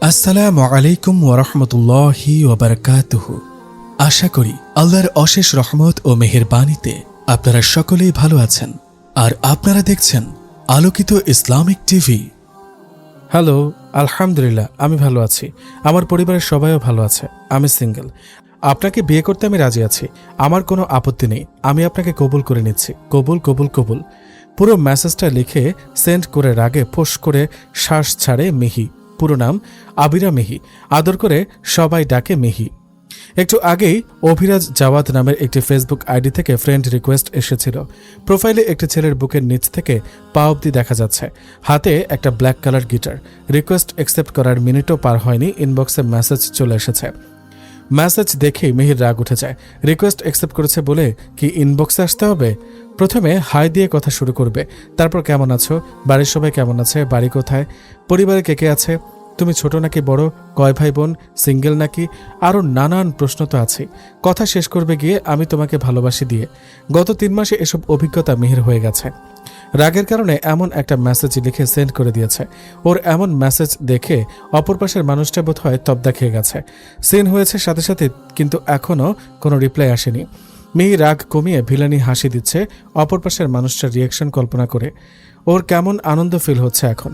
আসসালামু আলাইকুম ওয়ারাহমাতুল্লাহি ওয়াবারাকাতুহু। আশা করি আল্লাহর অশেষ রহমত ও মেহেরবানিতে আপনারা সকলেই ভালো আছেন আর আপনারা দেখছেন আলোকিত ইসলামিক টিভি। হ্যালো, আলহামদুলিল্লাহ আমি ভালো আছি। আমার পরিবারের সবাইও ভালো আছে। আমি সিঙ্গেল। আপনাকে বিয়ে করতে আমি রাজি আছি। আমার কোনো আপত্তি নেই। আমি আপনাকে কবুল করে নিচ্ছি। কবুল কবুল কবুল। পুরো মেসেজটা লিখে সেন্ড করে রাগে ফোঁস করে শ্বাস ছাড়ে মিহি। পুরো নাম আবিরা মিহি, আদর করে সবাই ডাকে মিহি। একটু আগেই অভিরাজ জাওয়াদ নামের একটি ফেসবুক আইডি থেকে ফ্রেন্ড রিকোয়েস্ট এসেছিল। প্রোফাইলে একটি ছেলের বুকের নিচ থেকে পা অবধি দেখা যাচ্ছে, হাতে একটা black colour guitar. Request accept করার মিনিটও পার হয়নি, ইনবক্সে মেসেজ চলে এসেছে। মেসেজ দেখেই মিহির রাগ উঠে যায়। রিকোয়েস্ট অ্যাকসেপ্ট করেছে বলে কি ইনবক্সে আসতে হবে? প্রথমে হাই দিয়ে কথা শুরু করবে, তারপর কেমন আছো, বাড়ির সবাই কেমন আছে, বাড়ি কোথায়, পরিবারে কে কে আছে, তুমি ছোট নাকি বড়, কয় ভাই বোন, সিঙ্গেল নাকি, আরও নানান প্রশ্ন তো আছেই। কথা শেষ করবে গিয়ে আমি তোমাকে ভালোবাসি দিয়ে। গত 3 মাসে এসব অভিজ্ঞতা মিহির হয়ে গেছে। রাগের কারণে এমন একটা মেসেজ লিখে সেন্ড করে দিয়েছে। ওর এমন মেসেজ দেখে অপর পাশের মানুষটা বোধহয় তবদা খেয়ে গেছে। সিন হয়েছে সাথে সাথে, কিন্তু এখনও কোনো রিপ্লাই আসেনি। মিহি রাগ কমিয়ে ভিলানি হাসি দিচ্ছে অপর পাশের মানুষটার রিয়াকশন কল্পনা করে। ওর কেমন আনন্দ ফিল হচ্ছে এখন।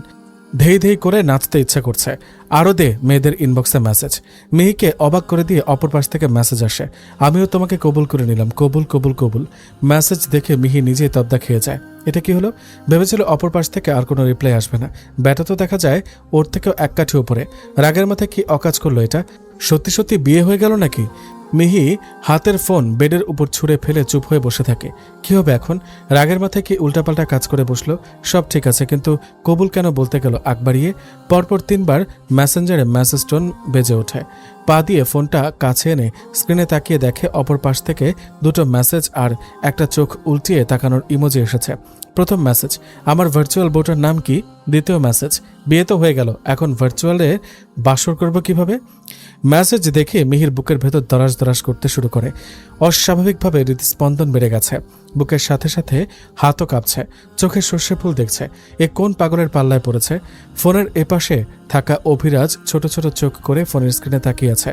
ধেই ধেই করে নাচতে ইচ্ছা করছে। আরও দে মেয়েদের ইনবক্সে মেসেজ। মিহিকে অবাক করে দিয়ে অপর পাশ থেকে মেসেজ আসে, আমিও তোমাকে কবুল করে নিলাম, কবুল কবুল কবুল। মেসেজ দেখে মিহি নিজেই তবদা খেয়ে যায়। এটা কি হলো? ভেবেছিল অপর পাশ থেকে আর কোনো রিপ্লাই আসবে না। ব্যাটা তো দেখা যায় ওর থেকেও এক কাঠি উপরে। রাগের মাথায় কি অকাজ করলো এটা? সত্যি সত্যি বিয়ে হয়ে গেল নাকি? মিহি হাতের ফোন বেডের উপর ছুঁড়ে ফেলে চুপ হয়ে বসে থাকে। কি হবে এখন? রাগের মাথায় কি উল্টাপাল্টা কাজ করে বসলো? সব ঠিক আছে, কিন্তু কবুল কেন বলতে গেল আগ বাড়িয়ে? পরপর 3 বার মেসেঞ্জারে মেসেজ টোন বেজে ওঠে। পা দিয়ে ফোনটা কাছে এনে স্ক্রিনে তাকিয়ে দেখে অপর পাশ থেকে 2টো মেসেজ আর একটা চোখ উল্টিয়ে তাকানোর ইমোজি এসেছে। প্রথম মেসেজ, আমার ভার্চুয়াল বউটার নাম কি? দ্বিতীয় মেসেজ, বিয়ে তো হয়ে গেল, এখন ভার্চুয়ালে বাসর করব কিভাবে? মেসেজ দেখে মিহির বুকের ভেতর দরাজ দরাজ করতে শুরু করে। অস্বাভাবিকভাবে হৃদস্পন্দন বেড়ে গেছে। বুকের সাথে সাথে হাতও কাঁপছে। চোখে সর্ষে ফুল দেখছে। এ কোন পাগলের পাল্লায় পড়েছে? ফোনের এপাশে থাকা অভিরাজ ছোট ছোট চোখ করে ফোনের স্ক্রিনে তাকিয়ে আছে।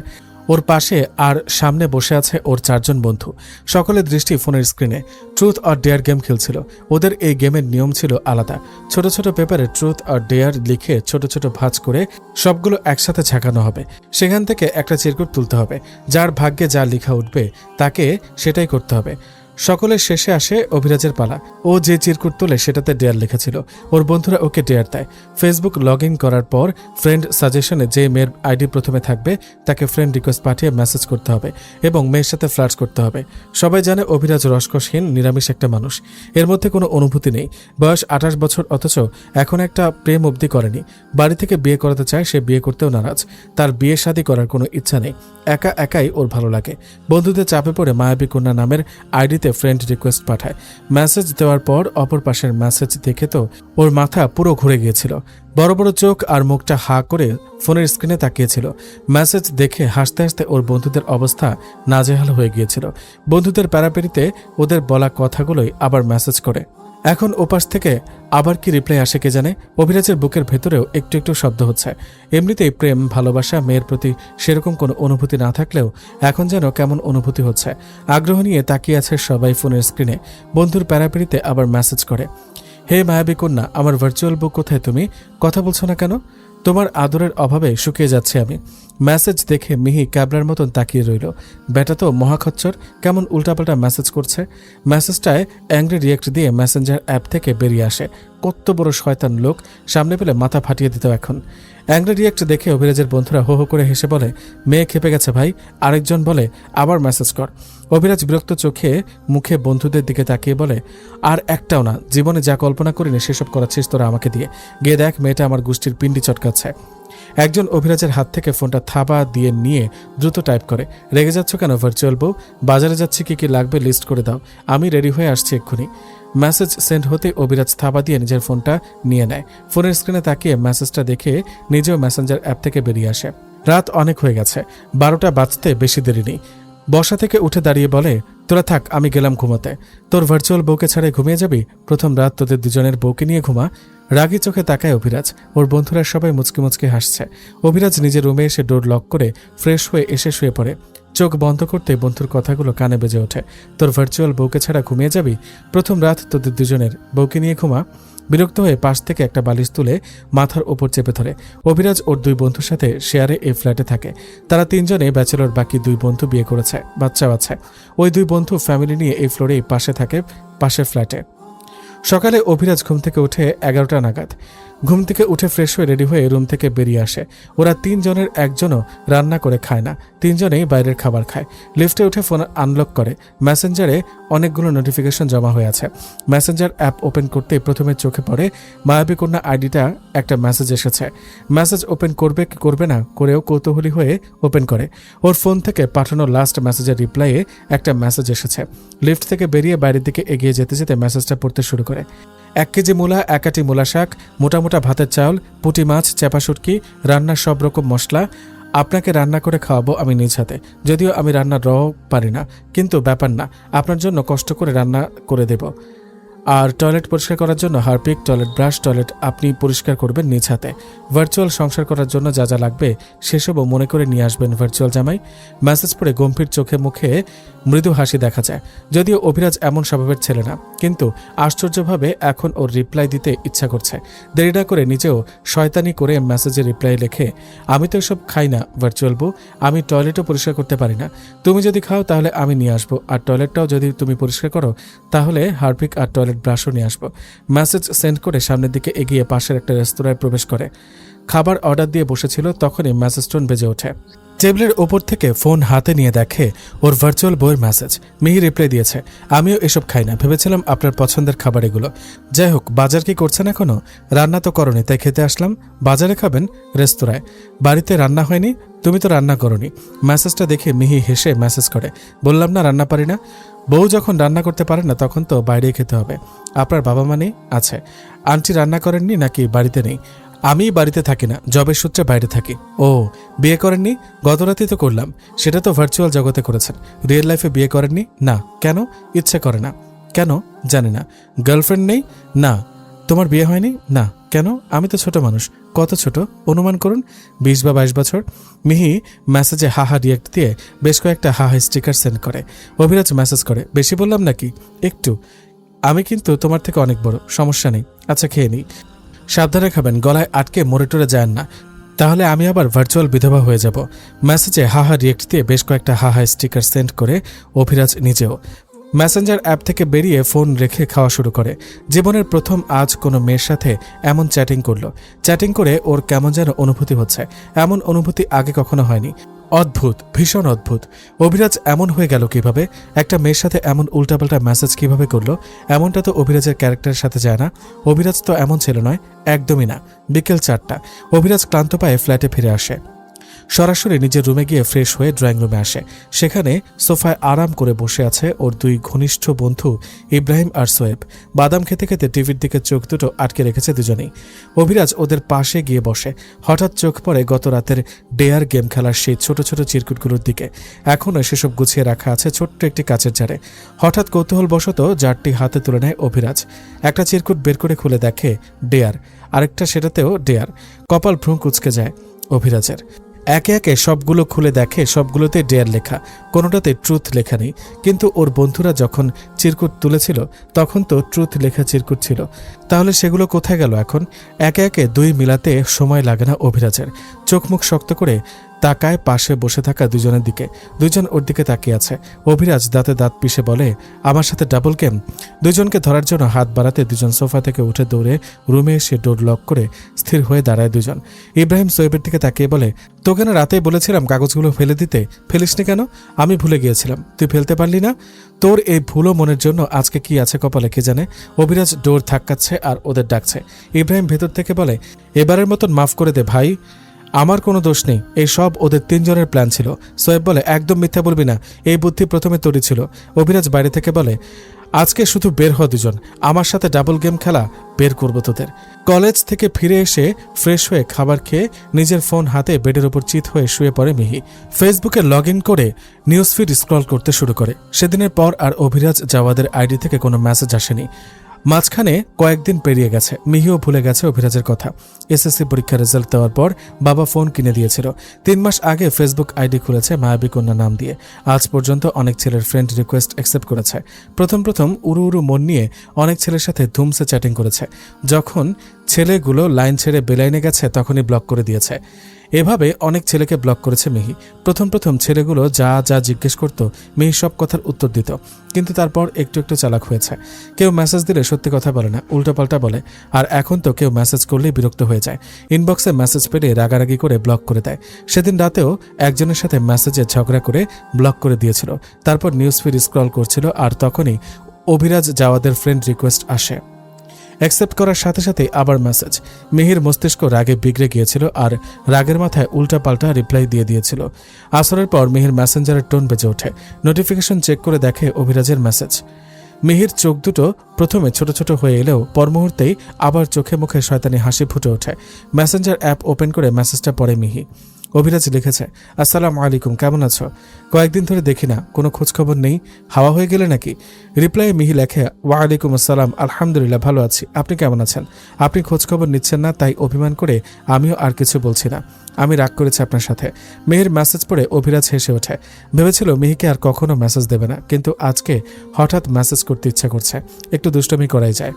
ওর পাশে আর সামনে বসে আছে ওর 4 জন বন্ধু। সকলের দৃষ্টি ফোনের স্ক্রিনে। ট্রুথ অর ডেয়ার গেম খেলছিল। ওদের এই গেমের নিয়ম ছিল আলাদা। ছোট ছোট পেপারে ট্রুথ অর ডেয়ার লিখে ছোট ছোট ভাঁজ করে সবগুলো একসাথে ঝাঁকানো হবে। সেখান থেকে একটা চিরকুট তুলতে হবে। যার ভাগ্যে যা লেখা উঠবে তাকে সেটাই করতে হবে। সকলের শেষে আসে অভিরাজের পালা। ও যে চিরকুট তোলে সেটাতে ডেয়ার লেখা ছিল। ওর বন্ধুরা ওকে ডেয়ার দেয়। ফেসবুক লগ ইন করার পর ফ্রেন্ড সাজেশনে যে মেয়ের আইডি প্রথমে থাকবে তাকে ফ্রেন্ড রিকোয়েস্ট পাঠিয়ে মেসেজ করতে হবে এবং মেয়ের সাথে ফ্লার্টস করতে হবে। সবাই জানে অভিরাজ রসকসহীন নিরামিষ একটা মানুষ। এর মধ্যে কোনো অনুভূতি নেই। বয়স 28 বছর, অথচ এখন একটা প্রেম অবধি করেনি। বাড়ি থেকে বিয়ে করাতে চায়, সে বিয়ে করতেও নারাজ। তার বিয়ে শাদী করার কোনো ইচ্ছা নেই। একা একাই ওর ভালো লাগে। বন্ধুদের চাপে পড়ে মায়াবী কন্যা নামের আইডিতে ফ্রেন্ড রিকোয়েস্ট পাঠায়। মেসেজ দেওয়ার পর অপর পাশের মেসেজ দেখে তো ওর মাথা পুরো ঘুরে গিয়েছিল। বড় বড় চোখ আর মুখটা হা করে ফোনের স্ক্রিনে তাকিয়েছিল। মেসেজ দেখে হাসতে হাসতে ওর বন্ধুদের অবস্থা নাজেহাল হয়ে গিয়েছিল। বন্ধুদের প্যারাপেরিতে ওদের বলা কথাগুলোই আবার মেসেজ করে। এখন ওপাশ থেকে আবার কি রিপ্লাই আসে কে জানে। অভিরাজের বুকের ভেতরেও একটু একটু শব্দ হচ্ছে। এমনিতেই প্রেম ভালোবাসা মেয়ের প্রতি সেরকম কোনো অনুভূতি না থাকলেও এখন যেন কেমন অনুভূতি হচ্ছে। আগ্রহ নিয়ে তাকিয়ে আছে সবাই ফোনের স্ক্রিনে। বন্ধুর প্যারাপেরিতে আবার মেসেজ করে, হে মায়াবী কন্যা, আমার ভার্চুয়াল বুক কোথায়? তুমি কথা বলছো না কেন? তোমার আদরের অভাবে শুকিয়ে যাচ্ছে আমি। মেসেজ দেখে মিহি ক্যাবলার মতন তাকিয়ে রইল। ব্যাটা তো মহাখচ্চর, কেমন উল্টাপাল্টা মেসেজ করছে। মেসেজটায় অ্যাংরি রিয়েক্ট দিয়ে মেসেঞ্জার অ্যাপ থেকে বেরিয়ে আসে। কত বড় শয়তান লোক, সামনে পেলে মাথা ফাটিয়ে দিত এখন। অ্যাংরি রিয়েক্ট দেখে অভিরাজের বন্ধুরা হো হো করে হেসে বলে, মেয়ে খেপে গেছে ভাই। আরেকজন বলে, আবার মেসেজ কর। অভিরাজ বিরক্ত চোখে মুখে বন্ধুদের দিকে তাকিয়ে বলে, আর একটাও না, জীবনে যা কল্পনা করিনি সেসব করাচ্ছিস তোরা আমাকে দিয়ে। গিয়ে দেখ মেয়েটা আমার গোষ্ঠীর পিন্ডি চটকাচ্ছে। একজন অভিরাজের হাত থেকে ফোনটা থাবা দিয়ে নিয়ে দ্রুত টাইপ করে, রেগে যাচ্ছ কেন ভার্চুয়াল বউ? বাজারে যাচ্ছি, কি কি লাগবে লিস্ট করে দাও, আমি রেডি হয়ে আসছি এক্ষুনি। মেসেজ সেন্ড হতে অভিরাজ থাবা দিয়ে নিজের ফোনটা নিয়ে নেয়। ফোনের স্ক্রিনে তাকিয়ে মেসেজটা দেখে নিজেও মেসেঞ্জার অ্যাপ থেকে বেরিয়ে আসে। রাত অনেক হয়ে গেছে, 12টা বাজতে বেশি দেরি নেই। বসা থেকে উঠে দাঁড়িয়ে বলে, তোরা থাক, আমি গেলাম ঘুমাতে। তোর ভার্চুয়াল বউকে ছাড়াই ঘুমিয়ে যাবি? প্রথম রাত তোদের দুজনের বউকে নিয়ে ঘুমা। রাগী চোখে তাকায় অভিরাজ। ওর বন্ধুরা সবাই মুচকি মুচকি হাসছে। অভিরাজ নিজের রুমে এসে ডোর লক করে ফ্রেশ হয়ে এসে শুয়ে পড়ে। চোখ বন্ধ করতে বন্ধুর কথাগুলো কানে বেজে ওঠে। তোর ভার্চুয়াল বউকে ছাড়া ঘুমিয়ে যাবি? প্রথম রাত তোদের দুজনের বউকে নিয়ে ঘুমা। বিরক্ত হয়ে পাশ থেকে একটা বালিশ তুলে মাথার ওপর চেপে ধরে। অভিরাজ ওর দুই বন্ধুর সাথে শেয়ারে এই ফ্ল্যাটে থাকে। তারা তিনজনে ব্যাচেলর, বাকি দুই বন্ধু বিয়ে করেছে, বাচ্চাও আছে। ওই দুই বন্ধু ফ্যামিলি নিয়ে এই ফ্লোরেই পাশে থাকে, পাশের ফ্ল্যাটে। সকালে অভিরাজ ঘুম থেকে উঠে 11টা নাগাদ। ঘুম থেকে উঠে ফ্রেশ হয়ে রেডি হয়ে রুম থেকে বেরিয়ে আসে। ওরা তিনজনের একজনও রান্না করে খায় না, তিনজনেই বাইরের খাবার খায়। লিফটে উঠে ফোন আনলক করে। মেসেঞ্জারে অনেকগুলো নোটিফিকেশন জমা হয়ে আছে। মেসেঞ্জার অ্যাপ ওপেন করতেই প্রথমে চোখে পড়ে মায়াবী কন্যা আইডিটা একটা মেসেজ এসেছে। মেসেজ ওপেন করবে কি করবে না করেও কৌতূহলী হয়ে ওপেন করে। ওর ফোন থেকে পাঠানো লাস্ট মেসেজের রিপ্লাইয়ে একটা মেসেজ এসেছে। লিফট থেকে বেরিয়ে বাইরের দিকে এগিয়ে যেতে যেতে মেসেজটা পড়তে শুরু করে। 1 কেজি মূলা, 1 আটি মূলা শাক, মোটা মোটা ভাতের চাউল, পুঁটি মাছ, চেপা শুটকি, রান্নার সব রকম মশলা। আপনাকে রান্না করে খাওয়াবো আমি নিজ হাতে। যদিও আমি রান্না পারি না, কিন্তু ব্যাপার না, আপনার জন্য কষ্ট করে রান্না করে দেব। আর টয়লেট পরিষ্কার করার জন্য হারপিক, টয়লেট ব্রাশ, টয়লেট আপনি পরিষ্কার করবেন নিজ হাতে। ভার্চুয়াল সংসার করার জন্য যা যা লাগবে সেসবও মনে করে নিয়ে আসবেন ভার্চুয়াল জামাই। মেসেজ পড়ে গম্ভীর চোখে মুখে মৃদু হাসি দেখা যায়। যদিও অভিরাজ এমন স্বভাবের ছেলে না, কিন্তু আশ্চর্যভাবে এখন ওর রিপ্লাই দিতে ইচ্ছা করছে। দেরি না করে নিজেও শয়তানি করে মেসেজে রিপ্লাই লেখে, আমি তো এসব খাই না ভার্চুয়াল বউ, আমি টয়লেটও পরিষ্কার করতে পারি না। তুমি যদি খাও তাহলে আমি নিয়ে আসবো, আর টয়লেটটাও যদি তুমি পরিষ্কার করো তাহলে হারপিক আর টয়লেট ব্রাশও নিয়ে আসবো। মেসেজ সেন্ড করে সামনের দিকে এগিয়ে পাশের একটা রেস্তোরাঁয় প্রবেশ করে। খাবার অর্ডার দিয়ে বসেছিল, তখনই মেসেজ টোন বেজে ওঠে। টেবিলের ওপর থেকে ফোন হাতে নিয়ে দেখে ওর ভার্চুয়াল বইয়ের মেসেজ। মিহি রিপ্লাই দিয়েছে, আমিও এসব খাই না, ভেবেছিলাম আপনার পছন্দের খাবার এগুলো। যাই হোক, বাজার কি করছেন এখনো? রান্না তো করনি, তাই খেতে আসলাম। বাজারে খাবেন? রেস্তোরাঁয়। বাড়িতে রান্না হয়নি? তুমি তো রান্না করনি। মেসেজটা দেখে মিহি হেসে মেসেজ করে, বললাম না রান্না পারি না। বউ যখন রান্না করতে পারে না তখন তো বাইরেই খেতে হবে। আপনার বাবা মা নেই? আছে। আন্টি রান্না করেননি নাকি বাড়িতে নেই? আমি বাড়িতে থাকি না, জবের সূত্রে বাইরে থাকি। ও, বিয়ে করেননি? গত রাতেই তো করলাম। সেটা তো ভার্চুয়াল জগতে করেছেন, রিয়েল লাইফে বিয়ে করেননি? না। কেন? ইচ্ছে করে না। কেন? জানি না। গার্লফ্রেন্ড নেই? না। তোমার বিয়ে হয়নি? না। কেন? আমি তো ছোট মানুষ। কত ছোট? অনুমান করুন, 20 বা 22 বছর। মিহি মেসেজে হাহা রিয়েক্ট দিয়ে বেশ কয়েকটা হাহা স্টিকার সেন্ড করে। অভিরাজ মেসেজ করে, বেশি বললাম নাকি? একটু। আমি কিন্তু তোমার থেকে অনেক বড়, সমস্যা নেই। আচ্ছা খেয়ে নিই। সাবধানে খাবেন, গলায় আটকে মরে টরে যান না, তাহলে আমি আবার ভার্চুয়াল বিধবা হয়ে যাব। মেসেজে হাহা রিয়েক্ট দিয়ে বেশ কয়েকটা হাহা স্টিকার সেন্ড করে অভিরাজ নিজেও। মেসেঞ্জার অ্যাপ থেকে বেরিয়ে ফোন রেখে খাওয়া শুরু করে। জীবনের প্রথম আজ কোনো মেয়ের সাথে এমন চ্যাটিং করলো। চ্যাটিং করে ওর কেমন যেন অনুভূতি হচ্ছে। এমন অনুভূতি আগে কখনো হয়নি। অদ্ভুত, ভীষণ অদ্ভুত। অভিরাজ এমন হয়ে গেল কিভাবে? একটা মেয়ের সাথে এমন উল্টাপাল্টা মেসেজ কিভাবে করলো? এমনটা তো অভিরাজের ক্যারেক্টারের সাথে যায় না। অভিরাজ তো এমন ছেলে নয়, একদমই না। বিকেল 4টা। অভিরাজ ক্লান্ত পায়ে ফ্ল্যাটে ফিরে আসে। সরাসরি নিজের রুমে গিয়ে ফ্রেশ হয়ে ড্রয়িং রুমে আসে। সেখানে সোফায় আরাম করে বসে আছে ওর দুই ঘনিষ্ঠ বন্ধু ইব্রাহিম আর সোয়েব। বাদাম খেতে খেতে টিভির দিকে চোখ দুটো আটকে রেখেছে দুজনেই। অভিরাজ ওদের পাশে গিয়ে বসে। হঠাৎ চোখ পড়ে গত রাতের ডেয়ার গেম খেলার সেই ছোট ছোট চিরকুটগুলোর দিকে। এখনও সেসব গুছিয়ে রাখা আছে ছোট্ট একটি কাচের জারে। হঠাৎ কৌতূহলবশত জারটি হাতে তুলে নেয় অভিরাজ। একটা চিরকুট বের করে খুলে দেখে ডেয়ার, আরেকটা সেটাতেও ডেয়ার। কপাল ভ্রু কুঁচকে যায় অভিরাজের। একে একে সবগুলো খুলে দেখে সবগুলোতে ডেয়ার লেখা, কোনোটাতে ট্রুথ লেখা নেই। কিন্তু ওর বন্ধুরা যখন চিরকুট তুলেছিল তখন তো ট্রুথ লেখা চিরকুট ছিল। তাহলে সেগুলো কোথায় গেল এখন? একে একে দুই মিলাতে সময় লাগে না অভিরাজের। চোখ মুখ শক্ত করে তাকায় পাশে বসে থাকা দুজনের দিকে। দুজন ওর দিকে তাকিয়ে আছে। অভিরাজ দাঁতে দাঁত পিষে বলে, আমার সাথে ডাবল গেম? দুজনকে ধরার জন্য হাত বাড়াতে দুজন সোফা থেকে উঠে দৌড়ে রুমে এসে ডোর লক করে স্থির হয়ে দাঁড়ায় দুজন। ইব্রাহিম সোয়েবের দিকে তাকিয়ে বলে, তোকে না রাতেই বলেছিলাম কাগজগুলো ফেলে দিতে, ফেলিসনি কেন? আমি ভুলে গিয়েছিলাম, তুই ফেলতে পারলি না? তোর এই ভুলো মনের জন্য আজকে কি আছে কপালে কে জানে। অভিরাজ ডোর ধাক্কাচ্ছে আর ওদের ডাকছে। ইব্রাহিম ভেতর থেকে বলে, এবারের মতন মাফ করে দে ভাই, আমার কোনো দোষ নেই, এই সব ওদের তিনজনের প্ল্যান ছিল। সোয়েব বলে, একদম মিথ্যা বলবি না, এই বুদ্ধি প্রথমে তোরই ছিল। অভিরাজ বাইরে থেকে বলে, আজকে শুধু বের হ দুজন, আমার সাথে ডাবল গেম খেলা বের করবো তোদের। কলেজ থেকে ফিরে এসে ফ্রেশ হয়ে খাবার খেয়ে নিজের ফোন হাতে বেডের উপর চিত হয়ে শুয়ে পড়ে মিহি। ফেসবুকে লগ ইন করে নিউজ ফিড স্ক্রল করতে শুরু করে। সেদিনের পর আর অভিরাজ জাওয়াদের আইডি থেকে কোনো মেসেজ আসেনি। মাঝখানে কয়েকদিন পেরিয়ে গেছে, মিহিও ভুলে গেছে অভিরাজের কথা। এসএসসি পরীক্ষার রেজাল্ট দেওয়ার পর বাবা ফোন কিনে দিয়েছিল। 3 মাস আগে ফেসবুক আইডি খুলেছে মায়াবী কন্যা নাম দিয়ে। আজ পর্যন্ত অনেক ছেলের ফ্রেন্ড রিকোয়েস্ট অ্যাকসেপ্ট করেছে। প্রথম উড়ু উড়ু মন নিয়ে অনেক ছেলের সাথে ধুমসে চ্যাটিং করেছে। যখন ছেলেগুলো লাইন ছেড়ে বেলাইনে গেছে তখনই ব্লক করে দিয়েছে। এভাবে অনেক ছেলেকে ব্লক করেছে মিহি। প্রথম ছেলেগুলো যা যা জিজ্ঞেস করত মিহি সব কথার উত্তর দিত, কিন্তু তারপর একটু একটু চালাক হয়েছে। কেউ মেসেজ দিলে সত্যি কথা বলে না, উল্টাপাল্টা বলে। আর এখন তো কেউ মেসেজ করলেই বিরক্ত হয়ে যায়, ইনবক্সে মেসেজ পেলে রাগারাগি করে ব্লক করে দেয়। সেদিন রাতেও একজনের সাথে মেসেজে ঝগড়া করে ব্লক করে দিয়েছিল। তারপর নিউজ ফিড স্ক্রল করছিল, আর তখনই অভিরাজ জাওয়াদের ফ্রেন্ড রিকোয়েস্ট আসে। অ্যাকসেপ্ট করার সাথে সাথে আবার মেসেজ। মিহির মস্তিষ্ক রাগে বিগড়ে গিয়েছিল আর রাগের মাথায় উল্টাপাল্টা রিপ্লাই দিয়ে দিয়েছিল। আসরের পর মিহির মেসেঞ্জারের টোন বেজে ওঠে। নোটিফিকেশন চেক করে দেখে অভিরাজের মেসেজ। মিহির চোখ দুটো প্রথমে ছোট ছোট হয়ে এলেও পর মুহূর্তেই আবার চোখে মুখে শয়তানি হাসি ফুটে ওঠে। মেসেঞ্জার অ্যাপ ওপেন করে মেসেজটা পড়ে মিহি। অভিরাজ লিখেছে, আসসালামু আলাইকুম, কেমন আছো? কয়েকদিন ধরে দেখি না, কোনো খোঁজখবর নেই, হাওয়া হয়ে গেলে নাকি? রিপ্লাই মিহি লেখে, ওয়ালাইকুম আসসালাম, আলহামদুলিল্লাহ ভালো আছি, আপনি কেমন আছেন? আপনি খোঁজখবর নিচ্ছেন না, তাই অভিমান করে আমিও আর কিছু বলছি না। আমি রাগ করেছি আপনার সাথে। মিহির মেসেজ পড়ে অভিরাজ হেসে ওঠে। ভেবেছিল মিহিকে আর কখনো মেসেজ দেবে না, কিন্তু আজকে হঠাৎ মেসেজ করতে ইচ্ছা করছে। একটু দুষ্টমি করাই যায়।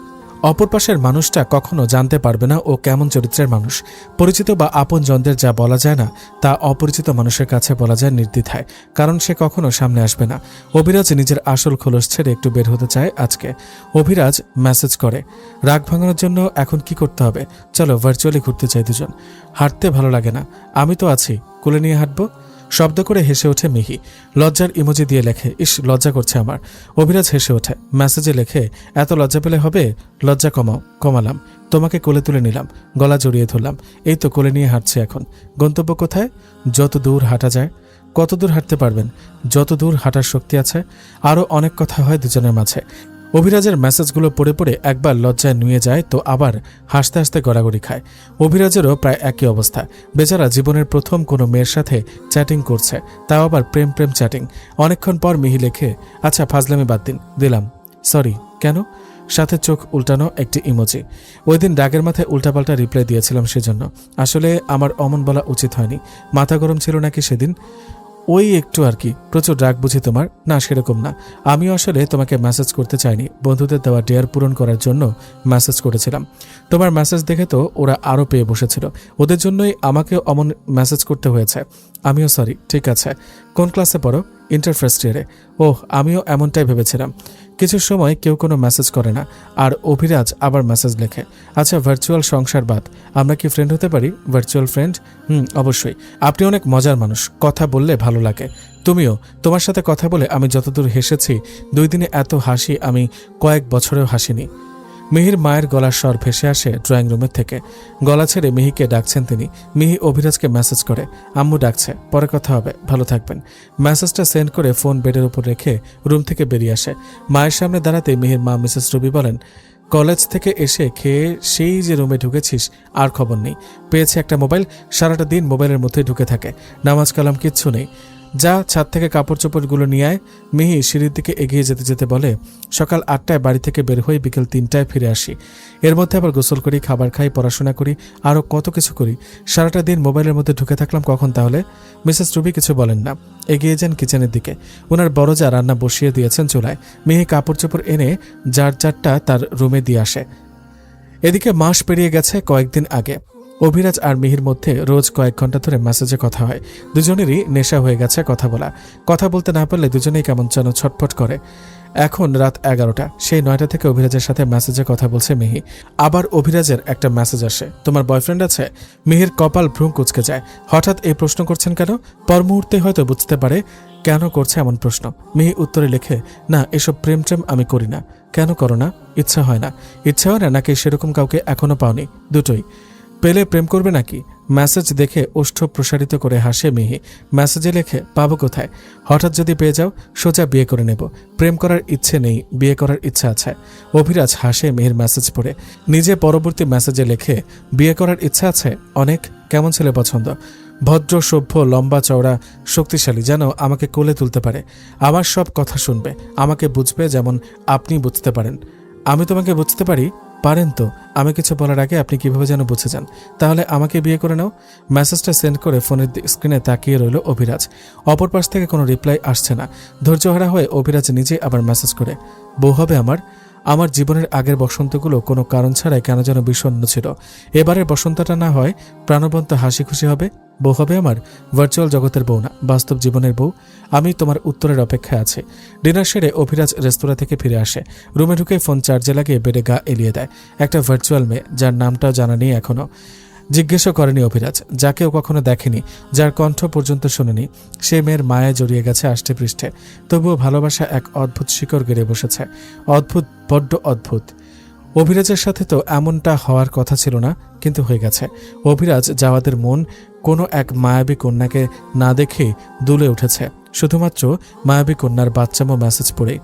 অপর পাশের মানুষটা কখনো জানতে পারবে না ও কেমন চরিত্রের মানুষ। পরিচিত বা আপন জনদের যা বলা যায় না তা অপরিচিত মানুষের কাছে বলা যায় নির্দ্বিধায়, কারণ সে কখনো সামনে আসবে না। অভিরাজ নিজের আসল খোলস ছেড়ে একটু বের হতে চায় আজকে। অভিরাজ মেসেজ করে, রাগ ভাঙানোর জন্য এখন কি করতে হবে? চলো ভার্চুয়ালি ঘুরতে চাই দুজন। হাঁটতে ভালো লাগে না, আমি তো আছি, কোলে নিয়ে হাঁটবো। শব্দ করে হেসে ওঠে মিহি। লজ্জার ইমোজি দিয়ে লেখে, ইস লজ্জা করছে আমার। অভিরাজ হেসে ওঠে। মেসেজে লেখে, এত লজ্জা পেলে হবে? লজ্জা কমাও। কমালাম। তোমাকে কোলে তুলে নিলাম, গলা জড়িয়ে ধরলাম, এই তো কোলে নিয়ে হাঁটছি এখন। গন্তব্য কোথায়? যত দূর হাঁটা যায়। কত দূর হাঁটতে পারবেন? যত দূর হাঁটার শক্তি আছে। আরও অনেক কথা হয় দুজনের মাঝে। অভিরাজের মেসেজগুলো পড়ে পড়ে একবার লজ্জায় নুয়ে যায়, তো আবার হাসতে হাসতে গড়াগড়ি খায়। অভিরাজেরও প্রায় একই অবস্থা। বেচারা জীবনের প্রথম কোনো মেয়ের সাথে চ্যাটিং করছে, তাও আবার প্রেম চ্যাটিং। অনেকক্ষণ পর মিহি লেখে, আচ্ছা ফাজলামি বাদ দিন, দিলাম সরি। কেন? সাথে চোখ উল্টানো একটি ইমোজি। ওই দিন রাগের মাথায় উল্টাপাল্টা রিপ্লাই দিয়েছিলাম, সেজন্য। আসলে আমার অমন বলা উচিত হয়নি। মাথা গরম ছিল নাকি সেদিন? ওই একটু আর কি। প্রচুর রাগ বুঝি তোমার? না সেরকম না, আমিও আসলে তোমাকে মেসেজ করতে চাইনি, বন্ধুদের দেওয়া ডেয়ার পূরণ করার জন্য মেসেজ করেছিলাম। তোমার মেসেজ দেখে তো ওরা আরও পেয়ে বসেছিল, ওদের জন্যই আমাকেও অমন মেসেজ করতে হয়েছে। আমিও সরি। ঠিক আছে, কোন ক্লাসে পড়ো? ইন্টার ফার্স্ট ইয়ারে। ওহ, আমিও এমনটাই ভেবেছিলাম। কিছু সময় কেউ কোনো মেসেজ করে না, আর অভিরাজ আবার মেসেজ লেখে, আচ্ছা ভার্চুয়াল সংসার বাদ, আমরা কি ফ্রেন্ড হতে পারি? Virtual friend? অবশ্যই। আপনি অনেক মজার মানুষ, কথা বললে ভালো লাগে। তুমিও। তোমার সাথে কথা বলে আমি যতদূর হেসেছি, 2 দিনে এত হাসি আমি কয়েক বছরেও হাসিনি। মিহির মায়ের গলার স্বর ভেসে আসে ড্রয়িং রুমের থেকে। গলা ছেড়ে মিহিকে ডাকছেন তিনি। মিহি অভিরাজকে মেসেজ করে, আম্মু ডাকছে, পরে কথা হবে, ভালো থাকবেন। মেসেজটা সেন্ড করে ফোন বেডের উপর রেখে রুম থেকে বেরিয়ে আসে। মায়ের সামনে দাঁড়াতে মিহির মা মিসেস রবি বলেন, কলেজ থেকে এসে খেয়ে সেই যে রুমে ঢুকেছিস আর খবর নেই। পেয়েছে একটা মোবাইল, সারাটা দিন মোবাইলের মধ্যে ঢুকে থাকে, নামাজ কালাম কিচ্ছু নেই। যা ছাদ থেকে কাপড় চোপড়গুলো নিয়ে আয়। মিহি সিঁড়ির দিকে এগিয়ে যেতে যেতে বলে, সকাল 8টায় বাড়ি থেকে বের হয়ে বিকেল 3টায় ফিরে আসি। এর মধ্যে আবার গোসল করি, খাবার খাই, পড়াশোনা করি, আরও কত কিছু করি। সারাটা দিন মোবাইলের মধ্যে ঢুকে থাকলাম কখন তাহলে? মিসেস রুবি কিছু বলেন না, এগিয়ে যান কিচেনের দিকে। ওনার বড় যা রান্না বসিয়ে দিয়েছেন চুলায়। মিহি কাপড় চোপড় এনে যারটা তার রুমে দিয়ে আসে। এদিকে মাস পেরিয়ে গেছে কয়েকদিন আগে। অভিরাজ আর মিহির মধ্যে রোজ কয়েক ঘন্টা ধরে মেসেজে কথা হয়। দুজনেরই নেশা হয়ে গেছে কথা বলা। কথা বলতে না পারলে দুজনেই কেমন যেন ছটফট করে। এখন রাত 11টা, সেই 9টা থেকে অভিরাজের সাথে মেসেজে কথা বলছে মিহি। আবার অভিরাজের একটা মেসেজ আসে, তোমার বয়ফ্রেন্ড আছে? মিহির কপাল ভ্রু কুঁচকে যায়। হঠাৎ এই প্রশ্ন করছেন কেন? পর মুহূর্তে হয়তো বুঝতে পারে কেন করছে এমন প্রশ্ন। মিহি উত্তরে লেখে, না এসব প্রেম আমি করি না। কেন করো না? ইচ্ছা হয় না। ইচ্ছা হয় না নাকি সেরকম কাউকে এখনো পাওনি? দুটোই। পেলে প্রেম করবে নাকি? মেসেজ দেখে ওষ্ঠ প্রসারিত করে হাসে মিহি। মেসেজে লেখে, পাবো কোথায়? হঠাৎ যদি পেয়ে যাও, সোজা বিয়ে করে নেব। প্রেম করার ইচ্ছে নেই, বিয়ে করার ইচ্ছা আছে। অভিরাজ হাসে মিহির মেসেজ পড়ে। নিজে পরবর্তী মেসেজে লেখে, বিয়ে করার ইচ্ছা আছে অনেক। কেমন ছেলে পছন্দ? ভদ্র, সভ্য, লম্বা চওড়া, শক্তিশালী, যেন আমাকে কোলে তুলতে পারে, আমার সব কথা শুনবে, আমাকে বুঝবে যেমন আপনি বুঝতে পারেন। আমি তোমাকে বুঝতে পারি? পারেন তো। আমি কিছু বলার আগে আপনি কিভাবে যেন বুঝে যান। তাহলে আমাকে বিয়ে করে নাও। মেসেজটা সেন্ড করে ফোনের স্ক্রিনে তাকিয়ে রইল অভিরাজ। অপর পাশ থেকে কোনো রিপ্লাই আসছে না। ধৈর্যহারা হয়ে অভিরাজ নিজে আবার মেসেজ করে, বউ হবে আমার? আমার জীবনের আগের বসন্তগুলো কোনো কারণ ছাড়াই কেন যেন বিষণ্ণ ছিল। এবারের বসন্তটা না হয় প্রাণবন্ত হাসি খুশি হবে। বউ হবে আমার, ভার্চুয়াল জগতের বউ না, বাস্তব জীবনের বউ। আমি তোমার উত্তরের অপেক্ষায় আছি। ডিনার সেরে অভিরাজ রেস্তোরাঁ থেকে ফিরে আসে। রুমে ঢুকে ফোন চার্জে লাগিয়ে বেডে গা এলিয়ে দেয়। একটা ভার্চুয়াল মেয়ে, যার নামটাও জানা নেই এখনো। জিজ্ঞেসও করেনি অভিরাজ, যাকেও কখনো দেখেনি, যার কণ্ঠ পর্যন্ত শোনেনি। সে মেয়ের মায়ায় জড়িয়ে গেছে আষ্টে পৃষ্ঠে। তবুও ভালোবাসা এক অদ্ভুত শিকড় গেড়ে বসেছে। অদ্ভুত, বড্ড অদ্ভুত। অভিরাজের সাথে তো এমনটা হওয়ার কথা ছিল না, কিন্তু হয়ে গেছে। অভিরাজ জাওয়াদের মন কোনো এক মায়াবী কন্যাকে না দেখেই দুলে উঠেছে, শুধুমাত্র মায়াবী কন্যার বাচ্চামো মেসেজ পড়ে।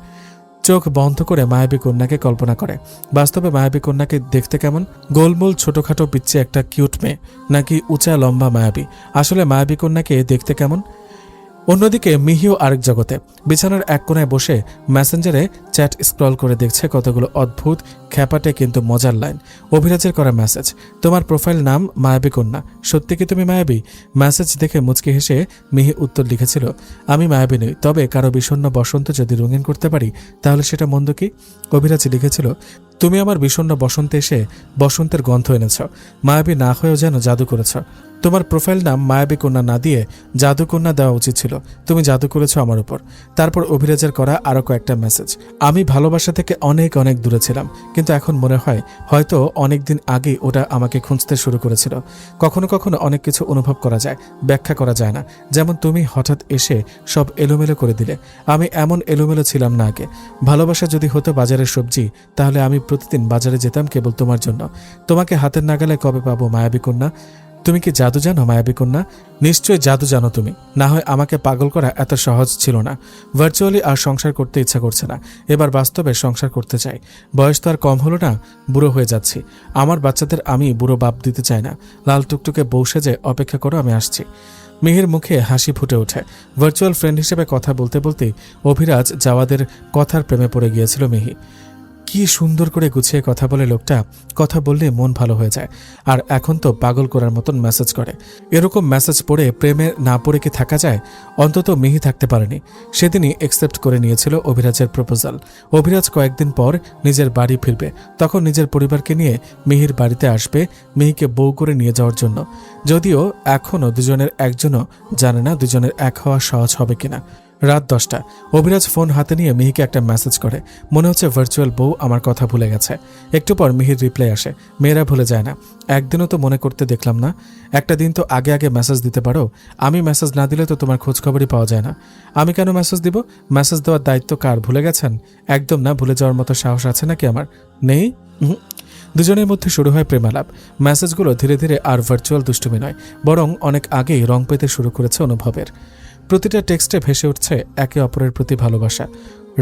চোখ বন্ধ করে মায়াবী কন্যাকে কল্পনা করে। বাস্তবে মায়াবী কন্যাকে দেখতে কেমন? গোলমোল ছোটখাটো পিচ্ছে একটা কিউট মেয়ে, নাকি উঁচা লম্বা মায়াবী? আসলে মায়াবী কন্যাকে দেখতে কেমন? অন্যদিকে মিহিও আরেক জগতে বিছানার এক কোণায় বসে মেসেঞ্জারে চ্যাট স্ক্রল করে দেখছে কতগুলো অদ্ভুত, খ্যাপাটে কিন্তু মজার লাইন। অভিরাজের করা মেসেজ, তোমার প্রোফাইল নাম মায়াবী কন্যা, সত্যি কি তুমি মায়াবী? মেসেজ দেখে মুচকি হেসে মিহি উত্তর লিখেছিল, আমি মায়াবী নই, তবে কারো বিষণ্ণ বসন্ত যদি রঙিন করতে পারি তাহলে সেটা মন্দ কি? অভিরাজ লিখেছিল, তুমি আমার বিষণ্ণ বসন্তে এসে বসন্তের গন্ধ এনেছ, মায়াবী না হয়েও যেন জাদু করেছ। তোমার প্রোফাইল নাম মায়াবী কন্যা না দিয়ে জাদুকন্যা দেওয়া উচিত ছিল, তুমি জাদু করেছ আমার উপর। তারপর অভিরাজের করা আরও কয়েকটা মেসেজ, আমি ভালোবাসা থেকে অনেক অনেক দূরে ছিলাম, কিন্তু এখন মনে হয় হয়তো অনেক দিন আগেই ওটা আমাকে খুঁজতে শুরু করেছিল। কখনো কখনো অনেক কিছু অনুভব করা যায়, ব্যাখ্যা করা যায় না। যেমন তুমি হঠাৎ এসে সব এলোমেলো করে দিলে। আমি এমন এলোমেলো ছিলাম না আগে। ভালোবাসা যদি হতো বাজারের সবজি, তাহলে আমি প্রতিদিন বাজারে যেতাম কেবল তোমার জন্য। তোমাকে হাতের নাগালে কবে পাবো মায়াবী কন্যা? তুমি কি জাদু জানো মায়াবী কন্যা? নিশ্চয়ই জাদু জানো তুমি, না হয় আমাকে পাগল করা এত সহজ ছিল না। ভার্চুয়ালি আর সংসার করতে ইচ্ছা করছে না, এবার বাস্তবে সংসার করতে চাই। বয়স তো আর কম হলো না, বুড়ো হয়ে যাচ্ছি। আমার বাচ্চাদের আমি বুড়ো বাপ দিতে চাই না। লাল টুকটুকে বউ সেজে অপেক্ষা করো, আমি আসছি। মিহির মুখে হাসি ফুটে ওঠে। ভার্চুয়াল ফ্রেন্ড হিসেবে কথা বলতে বলতেই অভিরাজ জাওয়াদের কথার প্রেমে পড়ে গিয়েছিল মিহি। কি সুন্দর করে গুছিয়ে কথা বলে লোকটা, কথা বললে মন ভালো হয়ে যায়। আর এখন তো পাগল করার মতন মেসেজ করে। এরকম মেসেজ পড়ে প্রেমে না পড়ে কি থাকা যায়? অন্তত মিহি থাকতে পারেনি। সেদিনই একসেপ্ট করে নিয়েছিল অভিরাজের প্রপোজাল। অভিরাজ কয়েকদিন পর নিজের বাড়ি ফিরবে, তখন নিজের পরিবারকে নিয়ে মিহির বাড়িতে আসবে, মিহিকে বউ করে নিয়ে যাওয়ার জন্য। যদিও এখনও দুজনের একজনও জানে না দুজনের এক হওয়া সহজ হবে কিনা। রাত 10টা, অভিরাজ ফোন হাতে নিয়ে মিহিকে একটা মেসেজ করে। মনে হচ্ছে ভার্চুয়াল বউ আমার কথা ভুলে গেছে। একটু পর মিহির রিপ্লাই আসে, মেয়েরা ভুলে যায় না, একদিনও তো মনে করতে দেখলাম না। একটা দিন তো আগে আগে মেসেজ দিতে পারো। আমি মেসেজ না দিলে তো তোমার খোঁজখবরই পাওয়া যায় না। আমি কেন মেসেজ দিব? মেসেজ দেওয়ার দায়িত্ব কার? ভুলে গেছেন? একদম না, ভুলে যাওয়ার মতো সাহস আছে নাকি আমার? নেই। দুজনের মধ্যে শুরু হয় প্রেমালাপ। মেসেজগুলো ধীরে ধীরে আর ভার্চুয়াল দুষ্টুমি নয়, বরং অনেক আগেই রং পেতে শুরু করেছে অনুভবের। প্রতিটা টেক্সটে ভেসে উঠছে একে অপরের প্রতি ভালোবাসা।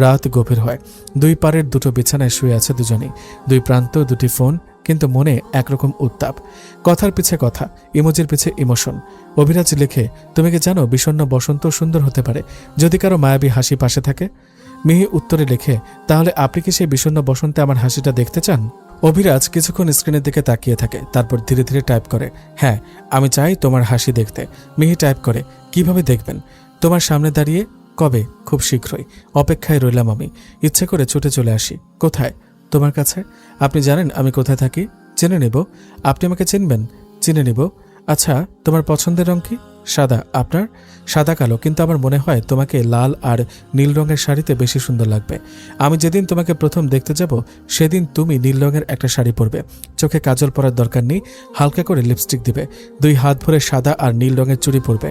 রাত গভীর হয়, দুই পারের দুটো বিছানায় শুয়ে আছে দুজনেই, দুই প্রান্ত দুটি ফোন, কিন্তু মনে একরকম উত্তাপ। কথার পিছে কথা, ইমোজির পিছে ইমোশন। অভিরাজ লিখে, তুমি কি জানো বিষণ্ণ বসন্ত সুন্দর হতে পারে যদি কারো মায়াবী হাসি পাশে থাকে? মিহি উত্তরে লেখে, তাহলে আপনি কি সেই বিষণ্ণ বসন্তে আমার হাসিটা দেখতে চান? অভিরাজ কিছুক্ষণ স্ক্রিনের দিকে তাকিয়ে থাকে, তারপর ধীরে ধীরে টাইপ করে, হ্যাঁ আমি চাই তোমার হাসি দেখতে। মিহি টাইপ করে, কিভাবে দেখবেন? তোমার সামনে দাঁড়িয়ে। কবে? খুব শীঘ্রই। অপেক্ষায় রইলাম আমি। ইচ্ছে করে ছুটে চলে আসি। কোথায়? তোমার কাছে। আপনি জানেন আমি কোথায় থাকি? চিনে নেব। আপনি আমাকে চিনবেন? চিনে নেব। আচ্ছা, তোমার পছন্দের রং কি? সাদা। আপনার? সাদা কালো, কিন্তু আমার মনে হয় তোমাকে লাল আর নীল রঙের শাড়িতে বেশি সুন্দর লাগবে। আমি যেদিন তোমাকে প্রথম দেখতে যাব সেদিন তুমি নীল রঙের একটা শাড়ি পরবে, চোখে কাজল পরার দরকার নেই, হালকা করে লিপস্টিক দিবে, দুই হাত ভরে সাদা আর নীল রঙের চুড়ি পরবে।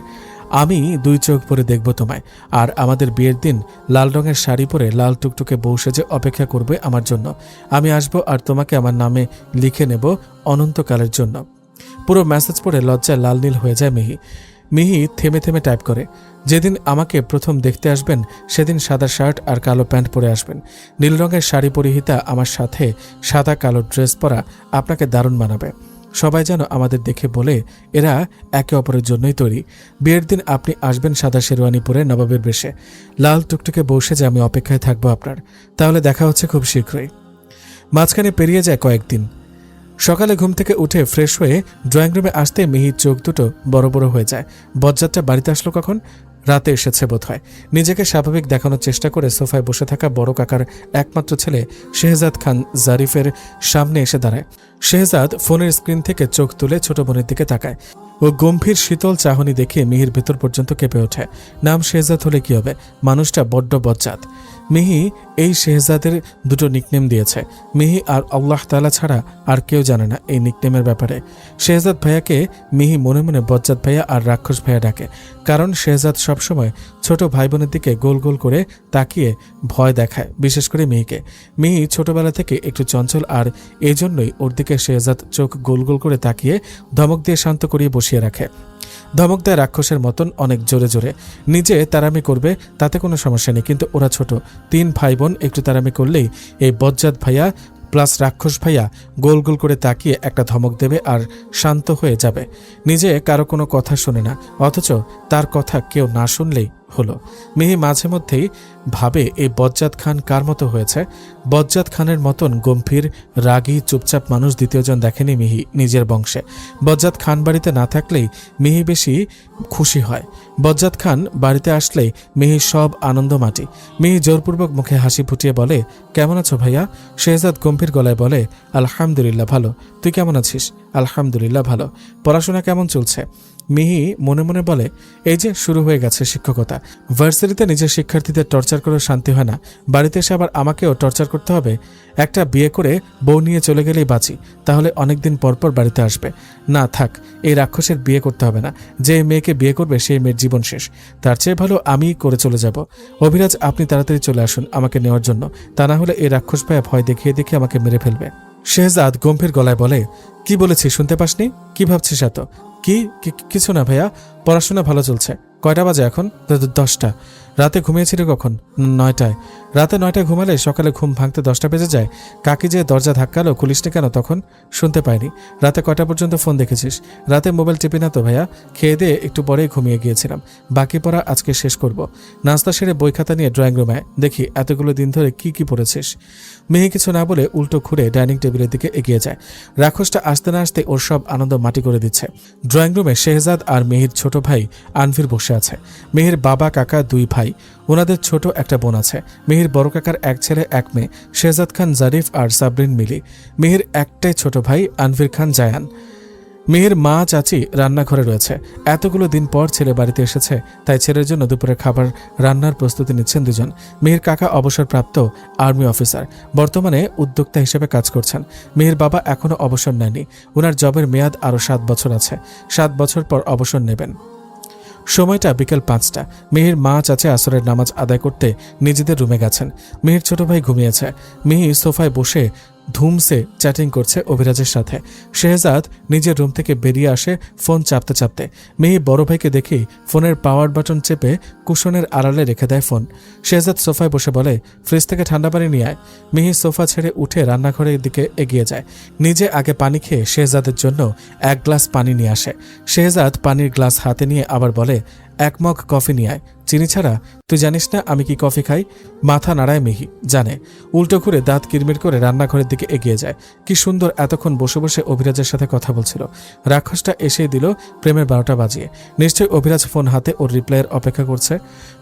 আমি দুই চোখ পরে দেখব তোমায়, আর আমাদের বিয়ের দিন লাল রঙের শাড়ি পরে লাল টুকটুকে বউ সেজে অপেক্ষা করবে আমার জন্য। আমি আসব আর তোমাকে আমার নামে লিখে নেব অনন্তকালের জন্য। পুরো মেসেজ পড়ে লজ্জায় লাল নীল হয়ে যায় মিহি। মিহি থেমে থেমে টাইপ করে, যেদিন আমাকে প্রথম দেখতে আসবেন সেদিন সাদা শার্ট আর কালো প্যান্ট পরে আসবেন। নীল রঙের শাড়ি পরিহিতা আমার সাথে সাদা কালো ড্রেস পরা আপনাকে দারুণ মানাবে। সবাই যেন আমাদের দেখে বলে এরা একে অপরের জন্যই তৈরি। বিয়ের দিন আপনি আসবেন সাদা শেরওয়ানি পরে নবাবের বেশে, লাল টুকটুকে বসে যে আমি অপেক্ষায় থাকবো আপনার। তাহলে দেখা হচ্ছে খুব শীঘ্রই। মাঝখানে পেরিয়ে যায় কয়েকদিন। সকালে ঘুম থেকে উঠে ফ্রেশ হয়ে ড্রয়িং রুমে আসতে মিহির চোখ দুটো বড় বড় হয়ে যায়। বজ্জাতটা বাড়িতে আসলো কখন? রাতে এসেছে বোধহয়। নিজেকে স্বাভাবিক দেখানোর চেষ্টা করে সোফায় বসে থাকা বড় কাকার একমাত্র ছেলে শেহজাদ খান জারিফের সামনে এসে দাঁড়ায়। শেহজাদ ফোনের স্ক্রিন থেকে চোখ তুলে ছোট বোনের দিকে তাকায়। ও গম্ভীর শীতল চাহনি দেখে মিহির ভেতর পর্যন্ত কেঁপে ওঠে। নাম শেহজাদ হলে কি হবে, মানুষটা বড্ড বজ্জাত। মিহি এই শেহজাদের দুটো নিকনেম দিয়েছে। মিহি আর আল্লাহ তাআলা ছাড়া আর কেউ জানে না এই নিকনেমের ব্যাপারে। শেহজাদ ভাইয়াকে মিহি মনে মনে বজ্জাত ভাইয়া আর রাক্ষস ভাইয়া ডাকে, কারণ শেহজাদ সবসময় ছোট ভাই বোনের দিকে গোল গোল করে তাকিয়ে ভয় দেখায়, বিশেষ করে মিহিকে। মিহি ছোটবেলা থেকে একটু চঞ্চল, আর এই জন্যই ওর দিকে শেহজাদ চোখ গোল গোল করে তাকিয়ে ধমক দিয়ে শান্ত করিয়ে বসিয়ে রাখে। ধমক দেয় রাক্ষসের মতন অনেক জোরে জোরে। নিজে তারামি করবে তাতে কোনো সমস্যা নেই, কিন্তু ওরা ছোট 3 ভাই বোন, একটু তারামি করলেই এই বজ্জাত ভাইয়া প্লাস রাক্ষস ভাইয়া গোল গোল করে তাকিয়ে একটা ধমক দেবে আর শান্ত হয়ে যাবে। নিজে কারো কোনো কথা শোনে না, অথচ তার কথা কেউ না শুনলেই হলো। মিহি মাঝে মধ্যেই ভাবে এই বজ্জাত খান কার মতো হয়েছে। বজ্জাত খানের মতন গম্ভীর রাগী চুপচাপ মানুষ দ্বিতীয়জন দেখেনি মিহি নিজের বংশে। বজ্জাত খান বাড়িতে না থাকলেই মিহি বেশি খুশি হয়। বজ্জাত খান বাড়িতে আসলেই মিহি সব আনন্দ মাটি। মিহি জোরপূর্বক মুখে হাসি ফুটিয়ে বলে, কেমন আছো ভাইয়া? শেহজাদ গম্ভীর গলায় বলে, আলহামদুলিল্লাহ ভালো। তুই কেমন আছিস? আলহামদুলিল্লাহ ভালো। পড়াশোনা কেমন চলছে? মিহি মনে মনে বলে, এই যে শুরু হয়ে গেছে শিক্ষকতা। ভার্সিটিতে নিজের শিক্ষার্থীদের টর্চার করে শান্তি হয় না, বাড়িতে এসে আবার আমাকেও টর্চার করতে হবে। একটা বিয়ে করে বউ নিয়ে চলে গেলেই বাঁচি, তাহলে অনেকদিন পর পর বাড়িতে আসবে। না থাক, এই রাক্ষসের বিয়ে করতে হবে না। যে মেয়েকে বিয়ে করবে সেই মেয়ের জীবন শেষ। তার চেয়ে ভালো আমি করে চলে যাব। অভিরাজ, আপনি তাড়াতাড়ি চলে আসুন আমাকে নেওয়ার জন্য, তা না হলে এই রাক্ষস ভাইয়া ভয় দেখিয়ে দেখিয়ে আমাকে মেরে ফেলবে। শেহজাদ গম্ভীর গলায় বলে, কি বলেছি শুনতে পাসনি? কি ভাবছিস এত? কিছু না ভাইয়া, পড়াশোনা ভালো চলছে। কয়টা বাজে এখন? 10টা। রাতে ঘুমিয়েছিলি কখন? 9টায়। রাতে 9টায় ঘুমালে সকালে ঘুম ভাঙতে 10টা বেজে যায়। কাকি যে দরজা ধাক্কালো, খুলিসনি কেন তখন? শুনতে পাইনি। রাতে কয়টা পর্যন্ত ফোন দেখেছিস? রাতে মোবাইল টিপি না তো ভাইয়া, খেয়ে দিয়ে একটু পরেই ঘুমিয়ে গিয়েছিলাম। বাকি পড়া আজকে শেষ করব। নাস্তা সেরে বই খাতা নিয়ে ড্রয়িং রুমে দেখি এতগুলো দিন ধরে কি পড়েছিস। মেয়ে কিছু না বলে উল্টো ঘুরে ডাইনিং টেবিলের দিকে এগিয়ে যায়। রাক্ষসটা আসতে না আসতে ওর সব আনন্দ মাটি করে দিচ্ছে। ড্রয়িং রুমে শেহজাদ আর মেহির ছোট ভাই আনভির বসে আছে। মেহির বাবা কাকা 2 ভাই, ওনাদের ছোট একটা বোন আছে। মেহির বড় কাকার 1 ছেলে 1 মেয়ে, শেহজাদ খান জারিফ আর সাবরিন মিলি। মেহির একটাই ছোট ভাই আনভির খান জায়ান। মেহের মা চাচি রান্নাঘরে রয়েছে। এতগুলো দিন পর ছেলে বাড়িতে এসেছে, তাই ছেলের জন্য দুপুরের খাবার রান্নার প্রস্তুতি নিচ্ছেন দুজন। মেহের কাকা অবসরপ্রাপ্ত আর্মি অফিসার, বর্তমানে উদ্যোক্তা হিসেবে কাজ করছেন। মেহের বাবা এখনও অবসর নেয়নি, ওনার জবের মেয়াদ আরও 7 বছর আছে। 7 বছর পর অবসর নেবেন। সময়টা বিকেল 5টা। মেহির মা চাচা আসরের নামাজ আদায় করতে নিজেদের রুমে গেছেন। মেহির ছোট ভাই ঘুমিয়েছে। মেহি সোফায় বসে ধুমসে চ্যাটিং করছে অভিরাজের সাথে। শেহজাদ নিজের রুম থেকে বেরিয়ে আসে ফোন চাপতে চাপতে। মেহি বড় ভাইকে দেখি ফোনের পাওয়ার বাটন চেপে কুশনের আড়ালে রেখে দেয় ফোন। শেহজাদ সোফায় বসে বলে, ফ্রিজ থেকে ঠান্ডা পানি নিয়ে আয়। মেহি সোফা ছেড়ে উঠে রান্নাঘরের দিকে এগিয়ে যায়। নিজে আগে পানি খেয়ে শেহজাদের জন্য 1 গ্লাস পানি নিয়ে আসে। শেহজাদ পানির গ্লাস হাতে নিয়ে আবার বলে, 1 মগ কফি নিয়ে আয়, চিনি ছাড়া। তুই জানিস না আমি কি কফি খাই? মাথা নাড়ায় মিহি, জানে। উল্টো ঘুরে দাঁত কিরমির করে রান্নাঘরের দিকে এগিয়ে যায়। কি সুন্দর এতক্ষণ বসে বসে অভিরাজের সাথে কথা বলছিল। রাক্ষসটা এসেই দিল প্রেমের 12টা বাজিয়ে। নিশ্চয়ই অভিরাজ ফোন হাতে ওর রিপ্লাইয়ের অপেক্ষা করছে।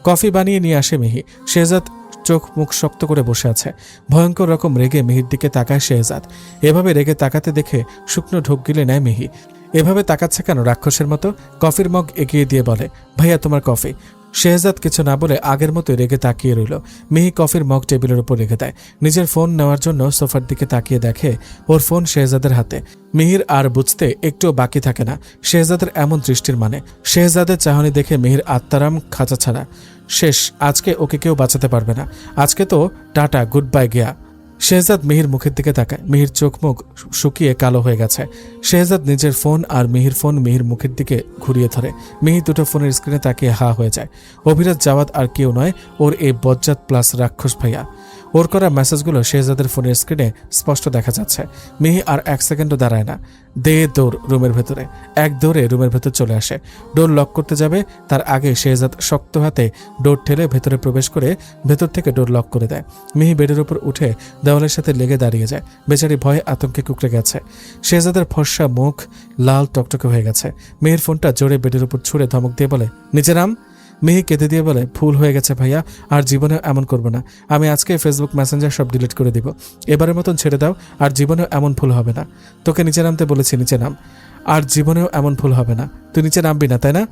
কফি বানিয়ে নিয়ে আসে মিহি। শেহজাদ চোখ মুখ শক্ত করে বসে আছে। ভয়ঙ্কর রকম রেগে মিহির দিকে তাকায় শেহজাদ। এভাবে রেগে তাকাতে দেখে শুকনো ঢোক গিলে নেয় মিহি। এভাবে তাকাচ্ছে কেন রাক্ষসের মতো? কফির মগ এগিয়ে দিয়ে বলে, ভাইয়া তোমার কফি। শেহজাদ কিছু না বলে আগের মতো রেগে তাকিয়ে রইল। মিহি কফির মগ টেবিলের উপর রেখে দেয়। নিজের ফোন নেওয়ার জন্য সোফার দিকে তাকিয়ে দেখে ওর ফোন শেহজাদের হাতে। মিহির আর বুঝতে একটুও বাকি থাকে না শেহজাদের এমন দৃষ্টির মানে। শেহজাদের চাহনি দেখে মিহির আত্মারাম খাঁচা ছাড়া। শেষ, আজকে ওকে কেউ বাঁচাতে পারবে না। আজকে তো টাটা, গুড বাই গিয়া। শেহজাদ মিহির মুখের দিকে তাকায়। মিহির চোখ মুখ শুকিয়ে কালো হয়ে গেছে। শেহজাদ নিজের ফোন আর মিহির ফোন মিহির মুখের দিকে ঘুরিয়ে ধরে। মিহি দুটো ফোনের স্ক্রিনে তাকিয়ে হা হয়ে যায়। অভিরাজ জাওয়াত আর কেউ নয়, ওর এই বজ্জাত প্লাস রাক্ষস ভাইয়া। ওর করা মেসেজগুলো শেহজাদের ফোনের স্ক্রিনে স্পষ্ট দেখা যাচ্ছে। মিহি আর 1 সেকেন্ডও দাঁড়ায় না, দে দৌড় রুমের ভেতরে। এক দৌড়ে রুমের ভেতর চলে আসে। ডোর লক করতে যাবে, তার আগে শেহজাদ শক্ত হাতে ডোর ঠেলে ভেতরে প্রবেশ করে ভেতর থেকে ডোর লক করে দেয়। মিহি বেডের উপর উঠে দেওয়ালের সাথে লেগে দাঁড়িয়ে যায়। বেচারি ভয়ে আতঙ্কে কুকড়ে গেছে। শেহজাদের ফর্সা মুখ লাল টকটকে হয়ে গেছে। মিহির ফোনটা জোরে বেডের উপর ছুঁড়ে ধমক দিয়ে বলে, নিচে নাম। মিহি কেঁদে দিয়ে বলে, ভুল হয়ে গেছে ভাইয়া, আর জীবনেও এমন করবো না। আমি আজকে ফেসবুক মেসেঞ্জার সব ডিলিট করে দিব। এবারের মতন ছেড়ে দাও, আর জীবনেও এমন ভুল হবে না। তোকে নিচে নামতে বলেছি, নিচে নাম। আর জীবনেও এমন ভুল হবে না। তুই নিচে নামবি না, তাই না?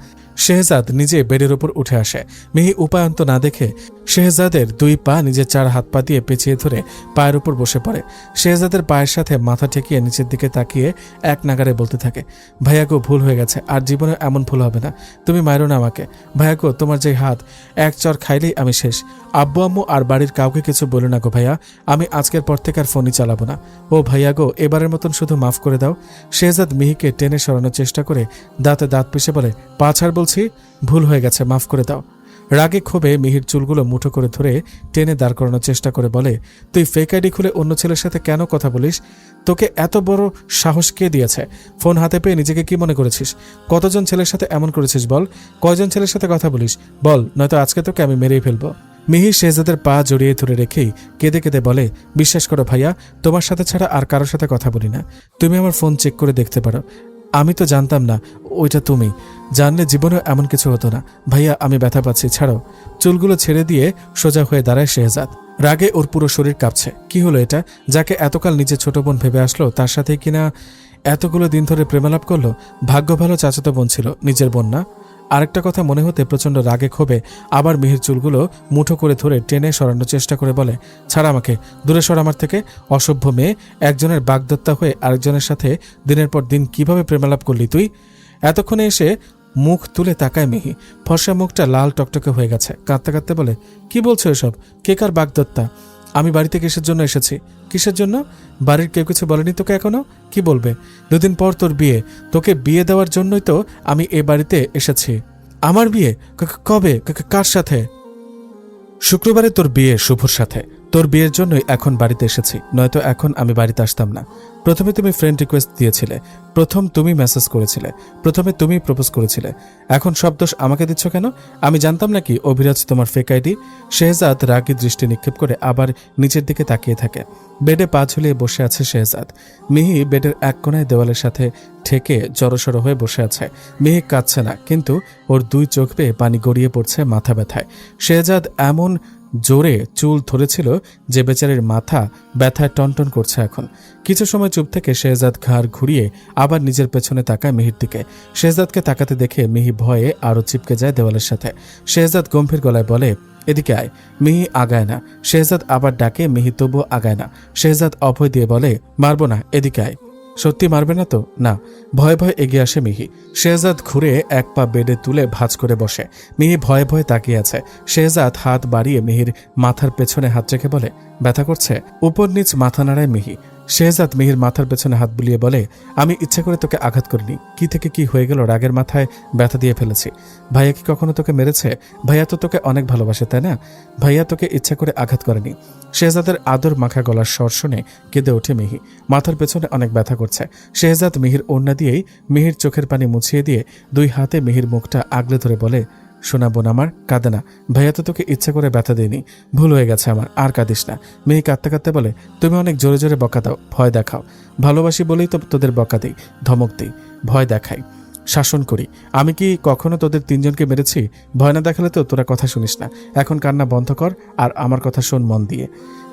শেহজাদ নিজে বেডের উপর উঠে আসে। মিহি উপায়ন্ত না দেখে শেহজাদের 2 পা নিজের 4 হাত পা দিয়ে পেঁচিয়ে ধরে পায়ের উপর বসে পড়ে। শেহজাদের পায়ের সাথে মাথা ঠেকিয়ে নিচের দিকে তাকিয়ে এক নাগারে বলতে থাকে, ভাইয়াগো ভুল হয়ে গেছে, আর জীবনে এমন ভুল হবে না। তুমি মারো না আমাকে। ভাইয়াগো, তোমার যে হাত, এক চর খাইলেই আমি শেষ। আব্বু আম্মু আর বাড়ির কাউকে কিছু বলো না গো ভাইয়া। আমি আজকের পর থেকে আর ফোনই চালাবো না। ও ভাইয়াগো, এবারের মতন শুধু মাফ করে দাও। শেহজাদ মিহিকে টেনে সরানোর চেষ্টা করে দাঁতে দাঁত পিষে বলে, পা ছাড় বলছি, ভুল হয়ে গেছে, মাফ করে দাও। রাগে ক্ষোভে মিহির চুলগুলো মুঠো করে ধরে টেনে দাঁড় করানোর চেষ্টা করে বলে, তুই ফেক আইডি খুলে অন্য ছেলের সাথে কেন কথা বলিস? তোকে এত বড় সাহস কে দিয়েছে? ফোন হাতে পেয়ে নিজেকে কি মনে করেছিস? কতজন ছেলের সাথে এমন করেছিস বল? কয়জন ছেলের সাথে কথা বলিস বল, নয়তো আজকে তোকে আমি মেরেই ফেলবো। মিহি শেহজাদের পা জড়িয়ে ধরে রেখেই কেঁদে কেঁদে বলে, বিশ্বাস করো ভাইয়া, তোমার সাথে ছাড়া আর কারোর সাথে কথা বলি না। তুমি আমার ফোন চেক করে দেখতে পারো। আমি তো জানতাম না ওইটা তুমি। জানলে জীবনেও এমন কিছু হতো না। ভাইয়া, আমি ব্যথা পাচ্ছি, ছাড়ো। চুলগুলো ছেড়ে দিয়ে সোজা হয়ে দাঁড়ায় শেহজাদ। রাগে ওর পুরো শরীর কাঁপছে। কি হলো এটা? যাকে এতকাল নিজের ছোট বোন ভেবে আসলো, তার সাথে কিনা এতগুলো দিন ধরে প্রেমালাপ করলো। ভাগ্য ভালো চাচাতো বোন ছিল, নিজের বোন না। আরেকটা কথা মনে হতে প্রচণ্ড রাগে ক্ষোভে আবার মিহির চুলগুলো মুঠো করে ধরে টেনে সরানোর চেষ্টা করে বলে, ছাড় আমাকে, দূরে সর আমার থেকে। অসভ্য মেয়ে, একজনের বাগদত্তা হয়ে আরেকজনের সাথে দিনের পর দিন কিভাবে প্রেমালাপ করলি তুই? এতক্ষণে এসে মুখ তুলে তাকায় মিহি। ফর্সা মুখটা লাল টকটকে হয়ে গেছে। কাঁদতে কাঁদতে বলে, কি বলছো এসব? কে কার বাগদত্তা? আমি বাড়িতে কিসের জন্য এসেছি? কিসের জন্য? বাড়ির কেউ কিছু বলেনি তোকে এখনো? কি বলবে? 2 দিন পর তোর বিয়ে। তোকে বিয়ে দেওয়ার জন্যই তো আমি এ বাড়িতে এসেছি। আমার বিয়ে? কবে? কার সাথে? শুক্রবারে তোর বিয়ে শুভর সাথে। তোর বিয়ের জন্যই এখন বাড়িতে এসেছি, নয়তো এখন আমি বাড়িতে আসতাম না। প্রথমে তুমি ফ্রেন্ড রিকোয়েস্ট দিয়েছিলে, প্রথম তুমি মেসেজ করেছিলে, প্রথমে তুমি প্রপোজ করেছিলে। এখন সব দোষ আমাকে দিচ্ছ কেন? আমি জানতাম নাকি অভিরাজ তোমার ফেক আইডি? শেহজাদ রাগী দৃষ্টি নিক্ষেপ করে আবার নিচের দিকে তাকিয়ে থাকে। বেডে পা ঝুলিয়ে বসে আছে শেহজাদ। মিহি বেডের এক কোণায় দেওয়ালের সাথে ঠেকে জড়সড় হয়ে বসে আছে। মিহি কাঁদছে না, কিন্তু ওর 2 চোখ বেয়ে পানি গড়িয়ে পড়ছে মাথা ব্যথায়। শেহজাদ এমন জোরে চুল ধরেছিল যে বেচারির মাথা ব্যথায় টনটন করছে এখন। কিছু সময় চুপ থেকে শেহজাদ ঘাড় ঘুরিয়ে আবার নিজের পেছনে তাকায় মিহির দিকে। শেহজাদকে তাকাতে দেখে মিহি ভয়ে আরও চিপকে যায় দেওয়ালের সাথে। শেহজাদ গম্ভীর গলায় বলে, এদিকে আয়। মিহি আগায় না। শেহজাদ আবার ডাকে, মিহি তবুও আগায় না। শেহজাদ অভয় দিয়ে বলে, মারবো না, এদিকে আয়। সত্যি মারবে না তো? না। ভয়ে ভয়ে এগিয়ে আসে মিহি। শেহজাদ ঘুরে এক পা বেডে তুলে ভাঁজ করে বসে। মিহি ভয়ে ভয়ে তাকিয়ে আছে। শেহজাদ হাত বাড়িয়ে মিহির মাথার পেছনে হাত রেখে বলে, ব্যথা করছে? উপর নিচ মাথা নাড়ায় মিহি। শেহজাদ মিহির মাথার পেছনে হাত বুলিয়ে বলে, আমি ইচ্ছে করে তোকে আঘাত করিনি। কি থেকে কি হয়ে গেল, রাগের মাথায় ব্যথা দিয়ে ফেলেছি। ভাইয়া কি কখনো তোকে মেরেছে? ভাইয়া তো তোকে অনেক ভালোবাসে, তাই না? ভাইয়া তোকে ইচ্ছা করে আঘাত করেনি। শেহজাদের আদর মাখা গলার স্বর শুনে কেঁদে ওঠে মিহি। মাথার পেছনে অনেক ব্যথা করছে। শেহজাদ মিহির ওড়না দিয়েই মিহির চোখের পানি মুছিয়ে দিয়ে 2 হাতে মিহির মুখটা আগলে ধরে বলে, শোনা বোন আমার, কাঁদে না। ভাইয়া তো তোকে ইচ্ছে করে ব্যথা দেয়নি, ভুল হয়ে গেছে আমার, আর কাঁদিস না। মিহি কাঁদতে কাঁদতে বলে, তুমি অনেক জোরে জোরে বকা দাও, ভয় দেখাও। ভালোবাসি বলেই তো তোদের বকা দিই, ধমক দিই, ভয় দেখাই, শাসন করি। আমি কি কখনো তোদের 3 জনকে মেরেছি? ভয় না দেখালে তো তোরা কথা শুনিস না। এখন কান্না বন্ধ কর আর আমার কথা শোন মন দিয়ে।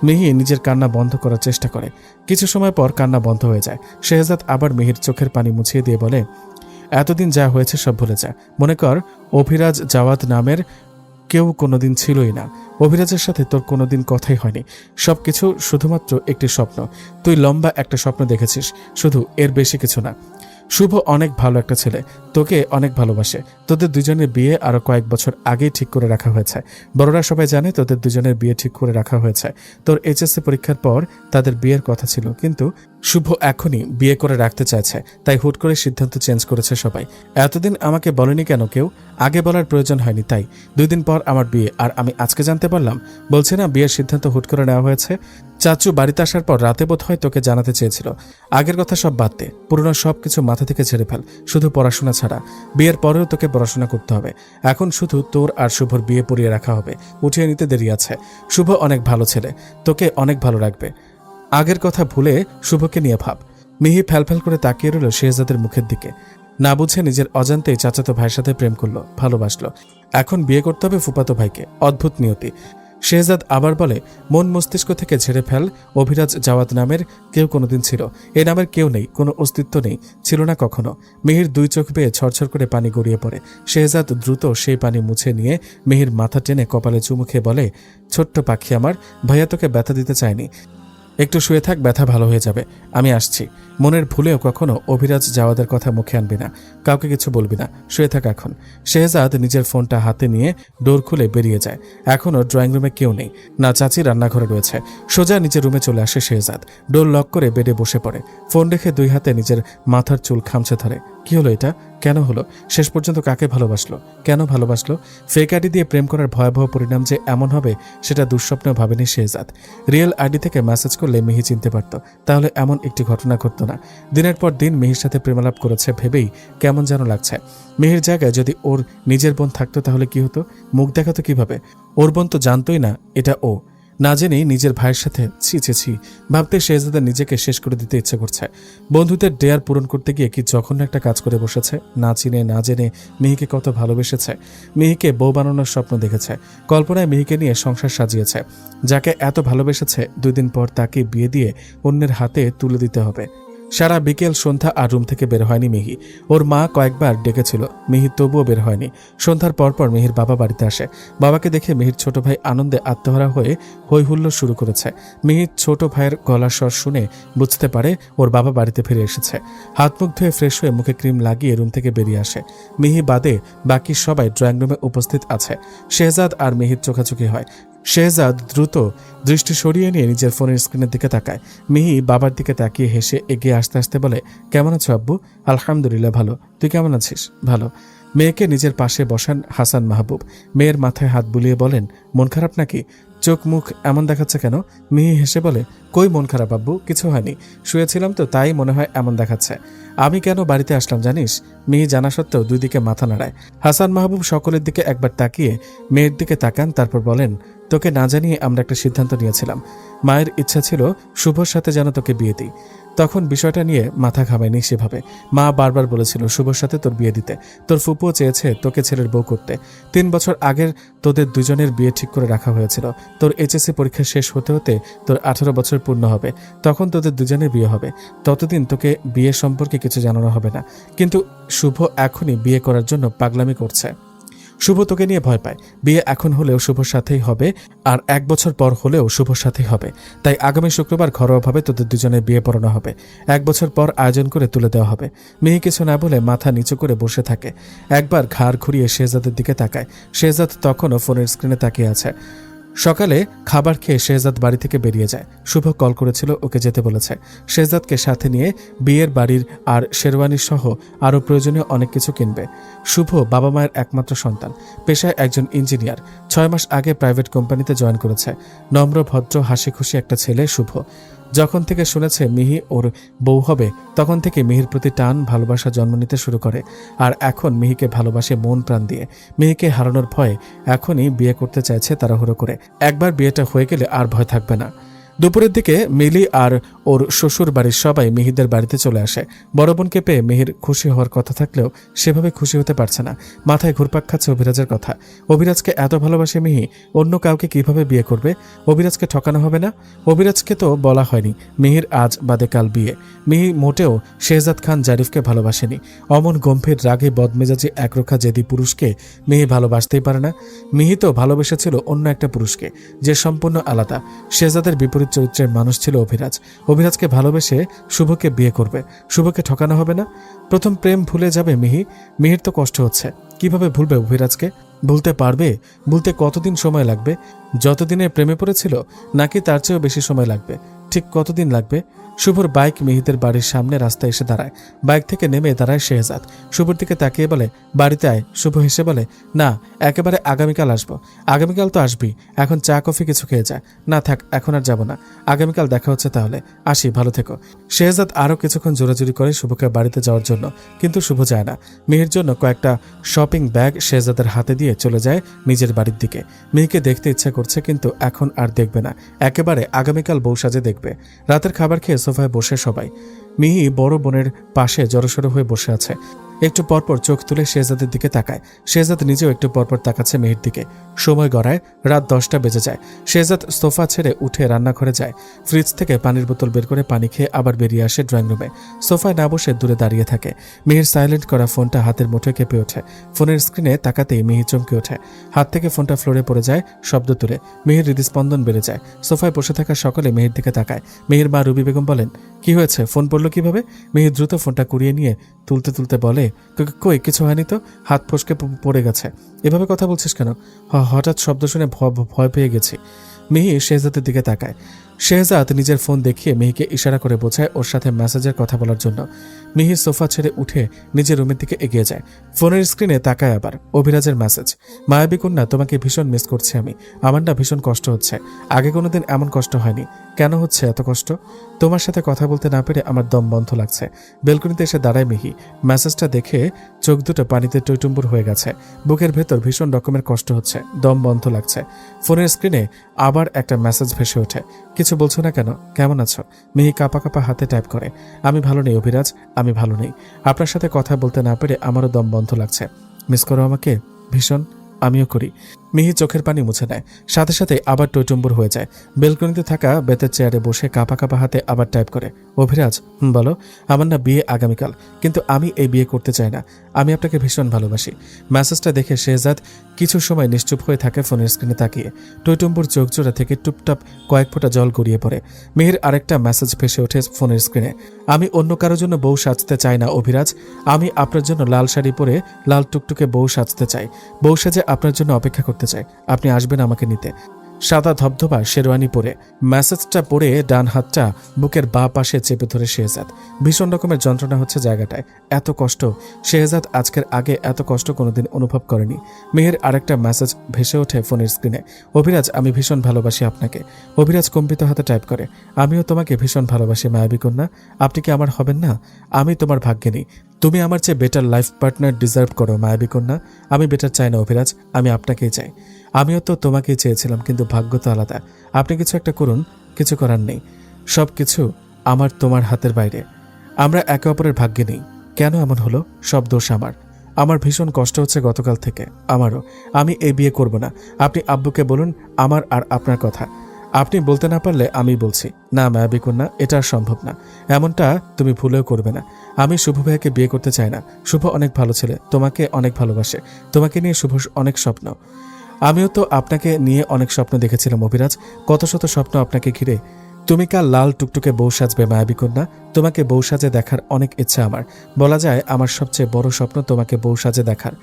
মিহি নিজের কান্না বন্ধ করার চেষ্টা করে। কিছু সময় পর কান্না বন্ধ হয়ে যায়। শেহজাদ আবার মিহির চোখের পানি মুছিয়ে দিয়ে বলে, এতদিন যা হয়েছে সব ভুলে যা। মনে কর অভিরাজ জাওয়াত নামের কেউ কোনোদিন ছিলই না। অভিরাজের সাথে তোর কোনোদিন কথাই হয়নি। সবকিছু শুধুমাত্র একটি স্বপ্ন। তুই লম্বা একটা স্বপ্ন দেখেছিস, শুধু, এর বেশি কিছু না। শুভ অনেক ভালো একটা ছেলে, তোকে অনেক ভালোবাসে। তোদের দুজনের বিয়ে আরো কয়েক বছর আগেই ঠিক করে রাখা হয়েছে। বড়রা সবাই জানে তোদের দুজনের বিয়ে ঠিক করে রাখা হয়েছে। তোর এইচএসসি পরীক্ষার পর তাদের বিয়ের কথা ছিল, কিন্তু শুভ এখনই বিয়ে করে রাখতে চাইছে, তাই হুট করে সিদ্ধান্ত চেঞ্জ করেছে সবাই। এতদিন আমাকে বলেনি কেন কেউ? আগে বলার প্রয়োজন হয়নি, তাই 2 দিন পর আমার বিয়ে, আর আমি আজকে জানতে পারলাম। বলছে না বিয়ের সিদ্ধান্ত হুট করে নেওয়া হয়েছে। চাচু বাড়িতে আসার পর রাতে বোধ হয় তোকে জানাতে চেয়েছিল। আগের কথা সব বাদ দে, পুরনো সব কিছু মাথা থেকে ছেড়ে ফেল, শুধু পড়াশোনা ছাড়া। বিয়ের পরেও তোকে পড়াশোনা করতে হবে। এখন শুধু তোর আর শুভর বিয়ে পড়িয়ে রাখা হবে, উঠিয়ে নিতে দেরি আছে। শুভ অনেক ভালো ছেলে, তোকে অনেক ভালো রাখবে। আগের কথা ভুলে শুভকে নিয়ে ভাব। মিহি ফ্যালফ্যাল করে তাকিয়ে রইল শেহজাদের মুখের দিকে। না বুঝে নিজের অজান্তেই চাচাতো ভাইয়ের সাথে প্রেম করলো, ভালোবাসলো। এখন বিয়ে করতে হবে ফুফাতো ভাইকে। অদ্ভুত নিয়তি। শেহজাদ আবার বলে, মন মস্তিষ্ক থেকে ঝেড়ে ফেল। অভিরাজ জাওয়াদ নামের কেউ কোনোদিন ছিল? এ নামের কেউ নেই, কোনো অস্তিত্ব নেই, ছিল না কখনো। মিহির 2 চোখ বেয়ে ছড়ছড় করে পানি গড়িয়ে পড়ে। শেহজাদ দ্রুত সেই পানি মুছে নিয়ে মিহির মাথা টেনে কপালে চুমু খেয়ে বলে, ছোট্ট পাখি আমার, ভাইয়া তোকে ব্যথা দিতে চায়নি। একটু শুয়ে থাক, ব্যথা ভালো হয়ে যাবে, আমি আসছি। মনের ভুলেও কখনো অভিরাজ জাওয়াদের কথা মুখে আনবি না, কাউকে কিছু বলবি না, শুয়ে থাক এখন। শেহজাদ নিজের ফোনটা হাতে নিয়ে ডোর খুলে বেরিয়ে যায়। এখনও ড্রয়িং রুমে কেউ নেই, না চাচি রান্নাঘরে রয়েছে। সোজা নিজের রুমে চলে আসে শেহজাদ। ডোর লক করে বেডে বসে পড়ে। ফোন রেখে 2 হাতে নিজের মাথার চুল খামছে ধরে। কি হলো এটা? কেন হলো? শেষ পর্যন্ত কাকে ভালোবাসলো? কেন ভালোবাসলো? ফেক আইডি দিয়ে প্রেম করার ভয়াবহ পরিণাম যে এমন হবে সেটা দুঃস্বপ্নেও ভাবেনি শেহজাদ। রিয়েল আইডি থেকে মেসেজ করলে মিহি চিনতে পারত, তাহলে এমন একটি ঘটনা ঘটত না। দিনের পর দিন মিহির সাথে প্রেমালাপ করেছে ভেবেই কেমন যেন লাগছে। মিহির জায়গায় যদি ওর নিজের বোন থাকতো তাহলে কি হতো? মুখ দেখাতো কিভাবে? ওর বোন তো জানতোই না এটা ও। না জেনেই নিজের ভাইয়ের সাথে ছি। ভাবতে শেহজাদের নিজেকে শেষ করে দিতে ইচ্ছে করছে। বন্ধুদের ডেয়ার পূরণ করতে গিয়ে কি জঘন্য একটা কাজ করে বসেছে। না চিনে না জেনে মিহিকে কত ভালোবেসেছে। মিহিকে বউ বানানোর স্বপ্ন দেখেছে। কল্পনায় মিহিকে নিয়ে সংসার সাজিয়েছে। যাকে এত ভালোবেসেছে 2 দিন পর তাকে বিয়ে দিয়ে অন্যের হাতে তুলে দিতে হবে। সারা বিকেল সন্ধ্যা আর রুম থেকে বের হয়নি মিহি। ওর মা কয়েকবার ডেকেছিল, মিহি তবুও বের হয়নি। সন্ধ্যার পরপর মিহির বাবা বাড়িতে আসে। বাবাকে দেখে মিহির ছোট ভাই আনন্দে আত্মহারা হয়ে হৈ হুল্লোড় শুরু করেছে। মিহির ছোট ভাইয়ের গলার স্বর শুনে বুঝতে পারে ওর বাবা বাড়িতে ফিরে এসেছে। হাত মুখ ধুয়ে ফ্রেশ হয়ে মুখে ক্রিম লাগিয়ে রুম থেকে বেরিয়ে আসে। মিহি বাদে বাকি সবাই ড্রয়িং রুমে উপস্থিত আছে। শেহজাদ আর মিহির চোখাচোখি হয়। শেহজাদ দ্রুত দৃষ্টি সরিয়ে নিয়ে নিজের ফোনের স্ক্রিনের দিকে তাকায়। মিহি বাবার দিকে তাকিয়ে হেসে এগিয়ে আসতে আসতে বলে, কেমন আছো আব্বু? আলহামদুলিল্লাহ ভালো, তুই কেমন আছিস? ভালো। মেয়েকে নিজের পাশে বসান হাসান মাহবুব। মেয়ের মাথায় হাত বুলিয়ে বলেন, মন খারাপ নাকি? চোখ মুখ এমন দেখাচ্ছে কেন? মিহি হেসে বলে, কই মন খারাপ আব্বু, কিছু হয়নি, শুয়েছিলাম তো তাই মনে হয় এমন দেখাচ্ছে। আমি কেন বাড়িতে আসলাম জানিস? মিহি জানা সত্ত্বেও 2 দিকে মাথা নাড়ায়। হাসান মাহবুব সকলের দিকে একবার তাকিয়ে মেয়ের দিকে তাকান, তারপর বলেন, তোকে না জানিয়ে আমরা একটা সিদ্ধান্ত নিয়েছিলাম। মায়ের ইচ্ছা ছিল শুভর সাথে যেন তোকে বিয়ে দিই। তখন বিষয়টা নিয়ে মাথা ঘামায়নি সেভাবে। মা বারবার বলেছিল শুভর সাথে তোর বিয়ে দিতে। তোর ফুপুও চেয়েছে তোকে ছেলের বউ করতে। 3 বছর আগের তোদের দুজনের বিয়ে ঠিক করে রাখা হয়েছিল। তোর এইচএসসি পরীক্ষা শেষ হতে হতে তোর 18 বছর পূর্ণ হবে, তখন তোদের দুজনের বিয়ে হবে। ততদিন তোকে বিয়ে সম্পর্কে কিছু জানানো হবে না। কিন্তু শুভ এখনই বিয়ে করার জন্য পাগলামি করছে। শুভ তোকে নিয়ে ভয় পায়। বিয়ে এখন হলেও শুভর সাথেই হবে, আর 1 বছর পর হলেও শুভর সাথেই হবে। তাই আগামী শুক্রবার ঘরোয়াভাবে তোদের দুজনের বিয়ে পড়ানো হবে। 1 বছর পর আয়োজন করে তুলে দেওয়া হবে। মিহি কিছু না বলে মাথা নিচু করে বসে থাকে। একবার ঘাড় ঘুরিয়ে শেহজাদের দিকে তাকায়। শেহজাদ তখনও ফোনের স্ক্রিনে তাকিয়ে আছে। সকালে খাবার খেয়ে শেহজাদ বাড়ি থেকে বেরিয়ে যায়। শুভ কল করেছিল, ওকে যেতে বলেছে। শেহজাদকে সাথে নিয়ে বিয়ের বাড়ির আর শেরওয়ানি সহ আরও প্রয়োজনীয় অনেক কিছু কিনবে। শুভ বাবা মায়ের একমাত্র সন্তান, পেশায় একজন ইঞ্জিনিয়ার। 6 মাস আগে প্রাইভেট কোম্পানিতে জয়েন করেছে। নম্র ভদ্র হাসি খুশি একটা ছেলে শুভ। যখন থেকে শুনেছে মিহি ওর বউ হবে, তখন থেকে মিহির প্রতি টান ভালোবাসা জন্ম নিতে শুরু করে। আর এখন মিহিকে ভালোবাসে মন প্রাণ দিয়ে। মিহিকে হারানোর ভয়ে এখনই বিয়ে করতে চাইছে তাড়াহুড়ো করে। একবার বিয়েটা হয়ে গেলে আর ভয় থাকবে না। দুপুরের দিকে মিলি আর ওর শ্বশুর বাড়ির সবাই মিহিদের বাড়িতে চলে আসে। বড় বোনকে পেয়ে মিহির খুশি হওয়ার কথা থাকলেও সেভাবে খুশি হতে পারছে না। মাথায় ঘুরপাক খাচ্ছে অভিরাজের কথা। অভিরাজকে এত ভালোবাসে মিহি, অন্য কাউকে কিভাবে বিয়ে করবে? অভিরাজকে ঠকানো হবে না? অভিরাজকে তো বলা হয়নি মিহির আজ বাদে কাল বিয়ে। মিহি মোটেও শেহজাদ খান জারিফকে ভালোবাসেনি। অমন গম্ভীর রাগে বদমেজাজি একরোখা জেদি পুরুষকে মিহি ভালোবাসতেই পারে না। মিহি তো ভালোবেসেছিল অন্য একটা পুরুষকে, যে সম্পূর্ণ আলাদা। শেহজাদের বিপরীত গম্ভীর চরিত্রের মানুষ ছিল অভিরাজ। অভিরাজকে ভালোবেসে শুভকে বিয়ে করবে। শুভকে ঠকানো হবে না। প্রথম প্রেম ভুলে যাবে মিহি। মিহির তো কষ্ট হচ্ছে। কিভাবে ভুলবে অভিরাজকে? ভুলতে পারবে? ভুলতে কতদিন সময় লাগবে? যতদিনে প্রেমে পড়েছিল, নাকি তার চেয়েও বেশি সময় লাগবে? ঠিক কতদিন লাগবে? শুভর বাইক মিহিদের বাড়ির সামনে রাস্তায় এসে দাঁড়ায়। বাইক থেকে নেমে দাঁড়ায় শেহজাদ। শুভর দিকে তাকিয়ে বলে, বাড়িতে আয়। শুভ হেসে বলে, না, একেবারে আগামীকাল আসবো। আগামীকাল তো আসবি, এখন চা কফি কিছু খেয়ে যা। না থাক, এখন আর যাব না, আগামীকাল দেখা হচ্ছে তাহলে। আসি, ভালো থেকো। শেহজাদ আরও কিছুক্ষণ জোরাজুরি করে শুভকে বাড়িতে যাওয়ার জন্য, কিন্তু শুভ যায় না। মিহির জন্য কয়েকটা শপিং ব্যাগ শেহজাদের হাতে দিয়ে চলে যায় নিজের বাড়ির দিকে। মিহিকে দেখতে ইচ্ছা করছে, কিন্তু এখন আর দেখবে না, একেবারে আগামীকাল বউ সাজে দেখবে। রাতের খাবার খেয়ে সোফায় বসে সবাই। মিহি বড় বোনের পাশে জড়সড় হয়ে বসে আছে। একটু পরপর চোখ তুলে শেহজাদের দিকে তাকায়। শেহজাদ নিজেও একটু পরপর তাকাচ্ছে মিহির দিকে। সময় গড়ায়, রাত 10টা বেজে যায়। শেহজাদ সোফা ছেড়ে উঠে রান্নাঘরে যায়। ফ্রিজ থেকে পানির বোতল বের করে পানি খেয়ে আবার বেরিয়ে আসে ড্রয়িং রুমে। সোফায় না বসে দূরে দাঁড়িয়ে থাকে। মিহির সাইলেন্ট করা ফোনটা হাতের মুঠোয় কেঁপে ওঠে। ফোনের স্ক্রিনে তাকাতেই মিহি চমকে ওঠে। হাত থেকে ফোনটা ফ্লোরে পড়ে যায় শব্দ তুলে। মিহির হৃদস্পন্দন বেড়ে যায়। সোফায় বসে থাকা সকলে মিহির দিকে তাকায়। মিহির মা রুবি বেগম বলেন, কি হয়েছে, ফোন পড়লো কিভাবে? মিহির দ্রুত ফোনটা কুড়িয়ে নিয়ে তুলতে তুলতে বলে, কই কিছু হয়নি তো, হাত ফসকে পড়ে গেছে। এভাবে কথা বলছিস কেন? হঠাৎ শব্দ শুনে ভয় পেয়ে গেছি। মিহি শেহজাদের দিকে তাকায়। শেহজাদ নিজের ফোন দেখিয়ে মিহিকে ইশারা করে বোঝায় ওর সাথে মেসেজের কথা বলার জন্য। মিহি সোফা ছেড়ে উঠে নিজের রুমের দিকে এগিয়ে যায়। ফোনের স্ক্রিনে তাকায় আবার। অভিরাজের মেসেজ, মায়াবী কন্যা, তোমাকে ভীষণ মিস করছি আমি। আমার না ভীষণ কষ্ট হচ্ছে। আগে কোনোদিন এমন কষ্ট হয়নি। কেন হচ্ছে এত কষ্ট? তোমার সাথে কথা বলতে না পেরে আমার দম বন্ধ লাগছে। বেলকনিতে এসে দাঁড়ায় মিহি। মেসেজটা দেখে চোখ দুটো পানিতে টইটুম্বুর হয়ে গেছে। বুকের ভেতর ভীষণ রকমের কষ্ট হচ্ছে, দম বন্ধ লাগছে। ফোনের স্ক্রিনে আবার একটা মেসেজ ভেসে ওঠে, কিছু বলছো না কেন, কেমন আছো? মিহি কাঁপা কাঁপা হাতে টাইপ করে, আমি ভালো নেই অভিরাজ, আমি ভালো নেই। আপনার সাথে কথা বলতে না পেরে আমারও দম বন্ধ লাগছে। মিস করো আমাকে? ভীষণ। আমিও করি। মিহি চোখের পানি মুছে নেয়। সাথে সাথে আবার টইটুম্বুর হয়ে যায়। বেলকনিতে থাকা বেতের চেয়ারে বসে কাঁপা কাঁপা হাতে আবার টাইপ করে, অভিরাজ, বলো। আমার না বিয়ে আগামীকাল, কিন্তু আমি এই বিয়ে করতে চাই না। আমি আপনাকে ভীষণ ভালোবাসি। মেসেজটা দেখে শেহজাদ কিছু সময় নিশ্চুপ হয়ে থাকে ফোনের স্ক্রিনে তাকিয়ে। টইটুম্বুর চোখ জোড়া থেকে টুপটাপ কয়েক ফোঁটা জল গড়িয়ে পড়ে। মিহির আরেকটা মেসেজ ভেসে ওঠে ফোনের স্ক্রিনে, আমি অন্য কারোর জন্য বউ সাজতে চাই না অভিরাজ। আমি আপনার জন্য লাল শাড়ি পরে লাল টুকটুকে বউ সাজতে চাই। বউ সাজে আপনার জন্য অপেক্ষা করতে চাই। আপনি আসবেন আমাকে নিতে। সাদা ধবধবা শেরওয়ানি পরে। মেসেজটা পড়ে ডান হাতটা বুকের বাঁ পাশে চেপে ধরে শেহজাদ। ভীষণ রকমের যন্ত্রণা হচ্ছে জায়গাটায়। এত কষ্ট শেহজাদ আজকের আগে এত কষ্ট কোনোদিন অনুভব করেনি। মেহের আরেকটা মেসেজ ভেসে ওঠে ফোনের স্ক্রিনে, অভিরাজ, আমি ভীষণ ভালোবাসি আপনাকে। অভিরাজ কম্পিত হাতে টাইপ করে, আমিও তোমাকে ভীষণ ভালোবাসি মায়াবী কন্যা। আপনি কি আমার হবেন না? আমি তোমার ভাগ্যে নেই। তুমি আমার চেয়ে বেটার লাইফ পার্টনার ডিজার্ভ করো মায়াবী কন্যা। আমি বেটার চাই না অভিরাজ, আমি আপনাকেই চাই। আমিও তো তোমাকেই চেয়েছিলাম, কিন্তু ভাগ্য তো আলাদা। আপনি কিছু একটা করুন। কিছু করার নেই। সব কিছু আমার তোমার হাতের বাইরে। আমরা একে অপরের ভাগ্যে নেই। কেন এমন হলো? সব দোষ আমার। আমার ভীষণ কষ্ট হচ্ছে গতকাল থেকে। আমারও। আমি এই বিয়ে করব না। আপনি আব্বুকে বলুন আমার আর আপনার কথা। আপনি বলতে না পারলে আমি বলছি, না মায়াবী কন্যা, এটা আর সম্ভব না। এমনটা তুমি ভুলেও করবে না। আমি শুভ ভাইয়াকে বিয়ে করতে চাই না। শুভ অনেক ভালো ছেলে, তোমাকে অনেক ভালোবাসে। তোমাকে নিয়ে শুভ অনেক স্বপ্ন। আমিও তো আপনাকে নিয়ে অনেক স্বপ্ন দেখেছিলাম অভিরাজ, কত শত স্বপ্ন আপনাকে ঘিরে। তুমি কাল লাল টুকটুকে বউ সাজবে মায়াবী কন্যা। তোমাকে বউ সাজে দেখার অনেক ইচ্ছা আমার। বলা যায় আমার সবচেয়ে বড় স্বপ্ন তোমাকে বউ সাজে দেখার।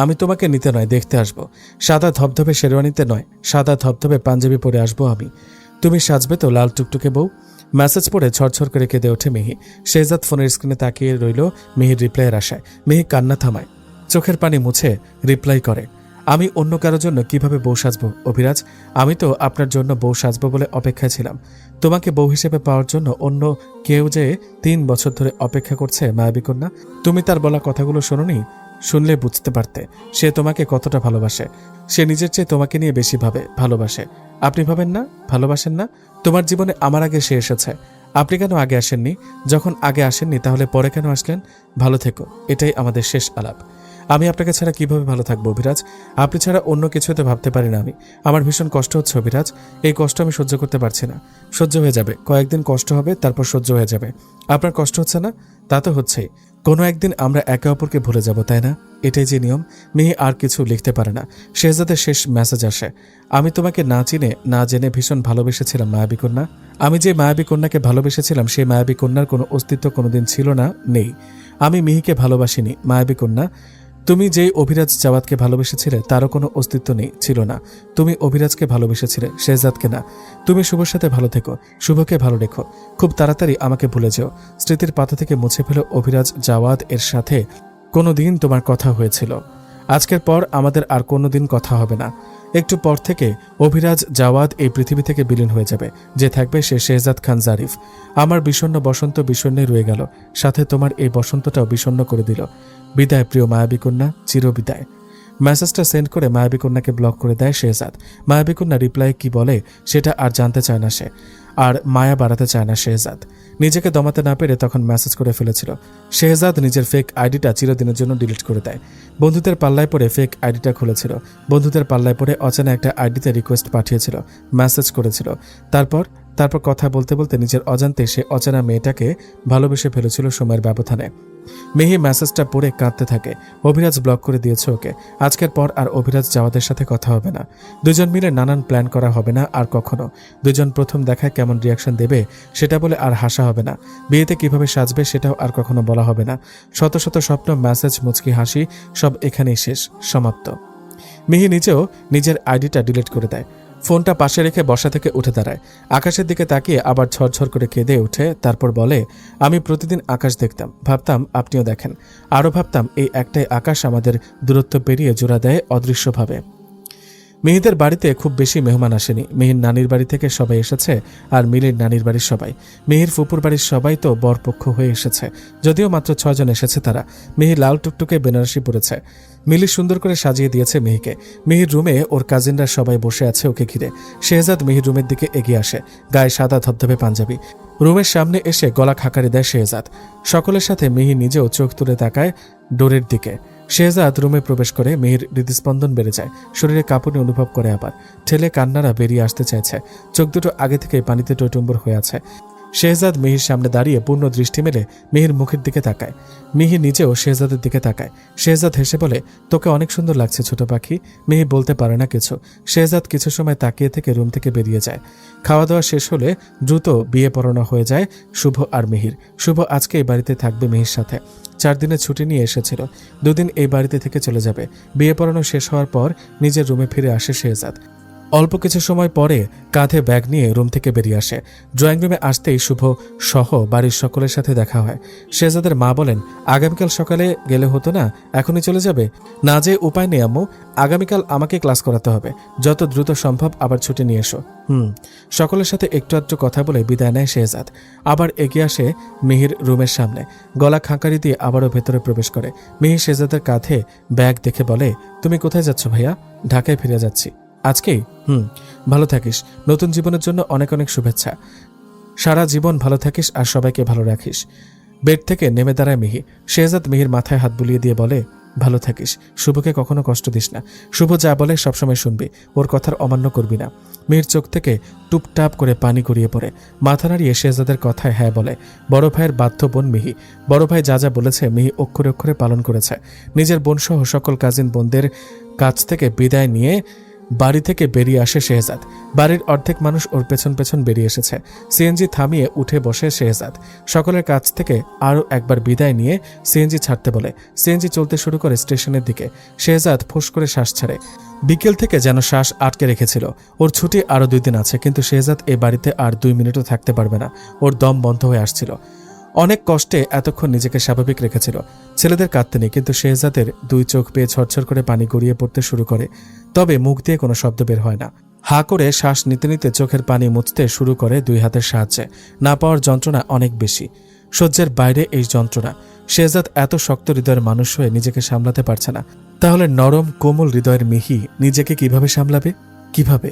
আমি তোমাকে নিতে নয়, দেখতে আসবো। সাদা ধবধবে শেরওয়ানিতে নয়, সাদা ধবধবে পাঞ্জাবি পরে আসবো আমি। তুমি সাজবে তো লাল টুকটুকে বউ? মেসেজ পড়ে ছড়ছড় করে কেঁদে ওঠে মিহি। শেহজাদ ফোনের স্ক্রিনে তাকিয়ে রইল মিহির রিপ্লাইয়ের আশায়। মিহি কান্না থামায়, চোখের পানি মুছে রিপ্লাই করে, আমি অন্য কারোর জন্য কিভাবে বউ সাজবো অভিরাজ? আমি তো আপনার জন্য বউ সাজবো বলে অপেক্ষায় ছিলাম। তোমাকে বউ হিসেবে পাওয়ার জন্য অন্য কেউ যে 3 বছর ধরে অপেক্ষা করছে মায়াবী কন্যা। তুমি তার বলা কথাগুলো শোনোনি? শুনলে বুঝতে পারতে সে তোমাকে কতটা ভালোবাসে। সে নিজের চেয়ে তোমাকে নিয়ে বেশি ভালোবাসে। আপনি ভাবেন না, ভালোবাসেন না? তোমার জীবনে আমার আগে সে এসেছে। আপনি কেন আগে আসেননি? যখন আগে আসেননি তাহলে পরে কেন আসলেন? ভালো থেকো, এটাই আমাদের শেষ আলাপ। আমি আপনাকে ছাড়া কিভাবে ভালো থাকবো অভিরাজ? আপনি ছাড়া অন্য কিছুতে ভাবতে পারি না আমি। আমার ভীষণ কষ্ট হচ্ছে অভিরাজ। এই কষ্ট আমি সহ্য করতে পারছি না। সহ্য হয়ে যাবে, কয়েকদিন কষ্ট হবে, তারপর সহ্য হয়ে যাবে। আপনার কষ্ট হচ্ছে না? তা তো হচ্ছেই। কোনো একদিন আমরা একে অপরকে ভুলে যাব, তাই না? এটাই যে নিয়ম। মিহি আর কিছু লিখতে পারে না। শেহজাদের শেষ মেসেজ আসে, আমি তোমাকে না চিনে না জেনে ভীষণ ভালোবেসেছিলাম মায়াবী কন্যা। আমি যে মায়াবী কন্যাকে ভালোবেসেছিলাম সেই মায়াবী কন্যার কোনো অস্তিত্ব কোনোদিন ছিল না, নেই। আমি মিহিকে ভালোবাসিনি মায়াবী কন্যা। তুমি যেই অভিরাজ জাওয়াদকে ভালোবেসেছিলে তারও কোনো অস্তিত্ব নেই, ছিল না। তুমি অভিরাজকে ভালোবেসেছিলে, শেহজাদকে না। তুমি শুভর সাথে ভালো থেকো, শুভকে ভালো রেখো। খুব তাড়াতাড়ি আমাকে ভুলে যেও। স্মৃতির পাতা থেকে মুছে ফেলো অভিরাজ জাওয়াদ এর সাথে কোনো দিন তোমার কথা হয়েছিল। আজকের পর আমাদের আর কোনো দিন কথা হবে না। একটু পর থেকে অভিরাজ জাওয়াদ এই পৃথিবী থেকে বিলীন হয়ে যাবে। যে থাকবে সে শেহজাদ খান জারিফ। আমার বিষণ্ণ বসন্ত বিষণ্ণে রয়ে গেল, সাথে তোমার এই বসন্তটাও বিষণ্ণ করে দিল। বিদায় প্রিয় মায়াবী কন্যা, চিরবিদায়। মেসেজটা সেন্ড করে মায়াবী কন্যাকে ব্লক করে দেয় শেহজাদ। মায়াবী কন্যা রিপ্লাই কি বলে সেটা আর জানতে চায় না সে, আর মায়া বাড়াতে চায় না শেহজাদ। নিজেকে দমাতে না পেরে তখন মেসেজ করে ফেলেছিল। শেহজাদ নিজের ফেক আইডিটা চিরদিনের জন্য ডিলিট করে দেয়। বন্ধুদের পাল্লায় পড়ে ফেক আইডিটা খুলেছিল। বন্ধুদের পাল্লায় পড়ে অচেনা একটা আইডিতে রিকোয়েস্ট পাঠিয়েছিল, মেসেজ করেছিল। তারপর কথা বলতে বলতে নিজের অজান্তে সে অচেনা মেয়েটাকে ভালোবেসে ফেলেছিল সময়ের ব্যবধানে। মিহি মেসেজটা পড়ে কাঁদতে থাকে। অভিরাজ ব্লক করে দিয়েছে ওকে। আজকের পর আর অভিরাজ জাওয়াদের সাথে কথা হবে না। দুজন মিলে নানান প্ল্যান করা হবে না আর কখনো। দুজন প্রথম দেখায় কেমন রিয়াকশন দেবে সেটা বলে আর হাসা হবে না। বিয়েতে কিভাবে সাজবে সেটাও আর কখনো বলা হবে না। শত শত স্বপ্ন, মেসেজ, মুচকি হাসি সব এখানেই শেষ, সমাপ্ত। মিহি নিজেও নিজের আইডিটা ডিলিট করে দেয়। ফোনটা পাশে রেখে বসা থেকে উঠে দাঁড়ায়। আকাশের দিকে তাকিয়ে আবার ঝরঝর করে কেঁদে উঠে। তারপর বলে, আমি প্রতিদিন আকাশ দেখতাম, ভাবতাম আপনিও দেখেন। আরও ভাবতাম এই একটাই আকাশ আমাদের দূরত্ব পেরিয়ে জোড়া দেয় অদৃশ্যভাবে। মিহিদের বাড়িতে খুব বেশি মেহমান আসেনি। মিহির নানির বাড়ি থেকে সবাই এসেছে, আর মিলির নানির বাড়ির সবাই। মিহির ফুপুর বাড়ির সবাই তো বরপক্ষ হয়ে এসেছে, যদিও মাত্র 6 জন এসেছে তারা। মিহি লাল টুকটুকে বেনারসি পরেছে। মিলি সুন্দর করে সাজিয়ে দিয়েছে মিহিকে। মিহির রুমে ওর কাজিনরা সবাই বসে আছে ওকে ঘিরে। শেহজাদ মিহির রুমের দিকে এগিয়ে আসে, গায়ে সাদা ধবধবে পাঞ্জাবি। রুমের সামনে এসে গলা খাকারি দেয় শেহজাদ। সকলের সাথে মিহি নিজেও চোখ তুলে তাকায় ডোরের দিকে। শেহজাদ রুমে প্রবেশ করে মিহির হৃদস্পন্দন বেড়ে যায়। শরীরে কাঁপুনি অনুভব করে, আবার ঠেলে কান্নারা বেরিয়ে আসতে চাইছে। চোখ দুটো আগে থেকেই পানিতে টইটুম্বর হয়ে আছে। শেহজাদ মিহির সামনে দাঁড়িয়ে পূর্ণ দৃষ্টি মেলে মিহির মুখের দিকে তাকায়। মিহি নিজেও শেহজাদের দিকে তাকায়। শেহজাদ হেসে বলে, তোকে অনেক সুন্দর লাগছে ছোট পাখি। মিহি বলতে পারে না কিছু। শেহজাদ কিছু সময় তাকিয়ে থেকে রুম থেকে বেরিয়ে যায়। খাওয়া দাওয়া শেষ হলে দ্রুত বিয়ে পড়ানো হয়ে যায় শুভ আর মিহির। শুভ আজকে এই বাড়িতে থাকবে মিহির সাথে। 4 দিনের ছুটি নিয়ে এসেছিল। 2 দিন এই বাড়িতে থেকে চলে যাবে। বিয়ে পড়ানো শেষ হওয়ার পর নিজের রুমে ফিরে আসে শেহজাদ। অল্প কিছু সময় পরে কাঁধে ব্যাগ নিয়ে রুম থেকে বেরিয়ে আসে। ড্রয়িং রুমে আসতেই শুভ সহ বাড়ির সকলের সাথে দেখা হয়। শেহজাদের মা বলেন, আগামীকাল সকালে গেলে হতো না? এখনই চলে যাবে? না যে উপায় নেই আম্মু, আগামীকাল আমাকে ক্লাস করাতে হবে। যত দ্রুত সম্ভব আবার ছুটি নিয়ে এসো। সকলের সাথে একটু আধটু কথা বলে বিদায় নেয় শেহজাদ। আবার এগিয়ে আসে মিহির রুমের সামনে। গলা খাঁকারি দিয়ে আবারও ভেতরে প্রবেশ করে। মিহি শেহজাদের কাঁধে ব্যাগ দেখে বলে, তুমি কোথায় যাচ্ছ ভাইয়া? ঢাকায় ফিরে যাচ্ছি। আজকেই? ভালো থাকিস। নতুন জীবনের জন্য অনেক অনেক শুভেচ্ছা। সারা জীবন ভালো থাকিস আর সবাইকে ভালো রাখিস। বেড থেকে নেমে দাঁড়ায় মিহি। শেহজাদ মিহির মাথায় হাত বুলিয়ে দিয়ে বলে, ভালো থাকিস। শুভকে কখনো কষ্ট দিস না। শুভ যা বলে সবসময় শুনবি, ওর কথার অমান্য করবি না। মিহির চোখ থেকে টুপটাপ করে পানি গড়িয়ে পড়ে। মাথা নাড়িয়ে শেহজাদের কথায় হ্যাঁ বলে। বড় ভাইয়ের বাধ্য বোন মিহি। বড় ভাই যা যা বলেছে মিহি অক্ষরে অক্ষরে পালন করেছে। নিজের বোনসহ সকল কাজিন বোনদের কাছ থেকে বিদায় নিয়ে বাড়ি থেকে বেরিয়ে আসে শেহজাদ। বাড়ির অর্ধেক মানুষ ওর পেছন পেছন বেরিয়ে এসেছে। সিএনজি থামিয়ে উঠে বসে শেহজাদ। সকলের কাছ থেকে আরও একবার বিদায় নিয়ে সিএনজি ছাড়তে বলে। সিএনজি চলতে শুরু করে স্টেশনের দিকে। শেহজাদ ফুঁস করে শ্বাস ছাড়ে। বিকেল থেকে যেন শ্বাস আটকে রেখেছিল। ওর ছুটি আরও 2 দিন আছে, কিন্তু শেহজাদ এই বাড়িতে আর 2 মিনিটও থাকতে পারবে না। ওর দম বন্ধ হয়ে আসছিল। অনেক কষ্টে এতক্ষণ নিজেকে স্বাভাবিক রেখেছিল। ছেলেদের কাঁদতে নেই, কিন্তু শেহজাদের 2 চোখ পেয়ে ঝরঝর করে পানি গড়িয়ে পড়তে শুরু করে। তবে মুখ দিয়ে কোনো শব্দ বের হয় না। হা করে শ্বাস নিতে নিতে চোখের পানি মুছতে শুরু করে 2 হাতের সাহায্যে। না পাওয়ার যন্ত্রণা অনেক বেশি, সহ্যের বাইরে এই যন্ত্রণা। শেহজাদ এত শক্ত হৃদয়ের মানুষ হয়ে নিজেকে সামলাতে পারছে না। তাহলে নরম কোমল হৃদয়ের মিহি নিজেকে কিভাবে সামলাবে? কিভাবে?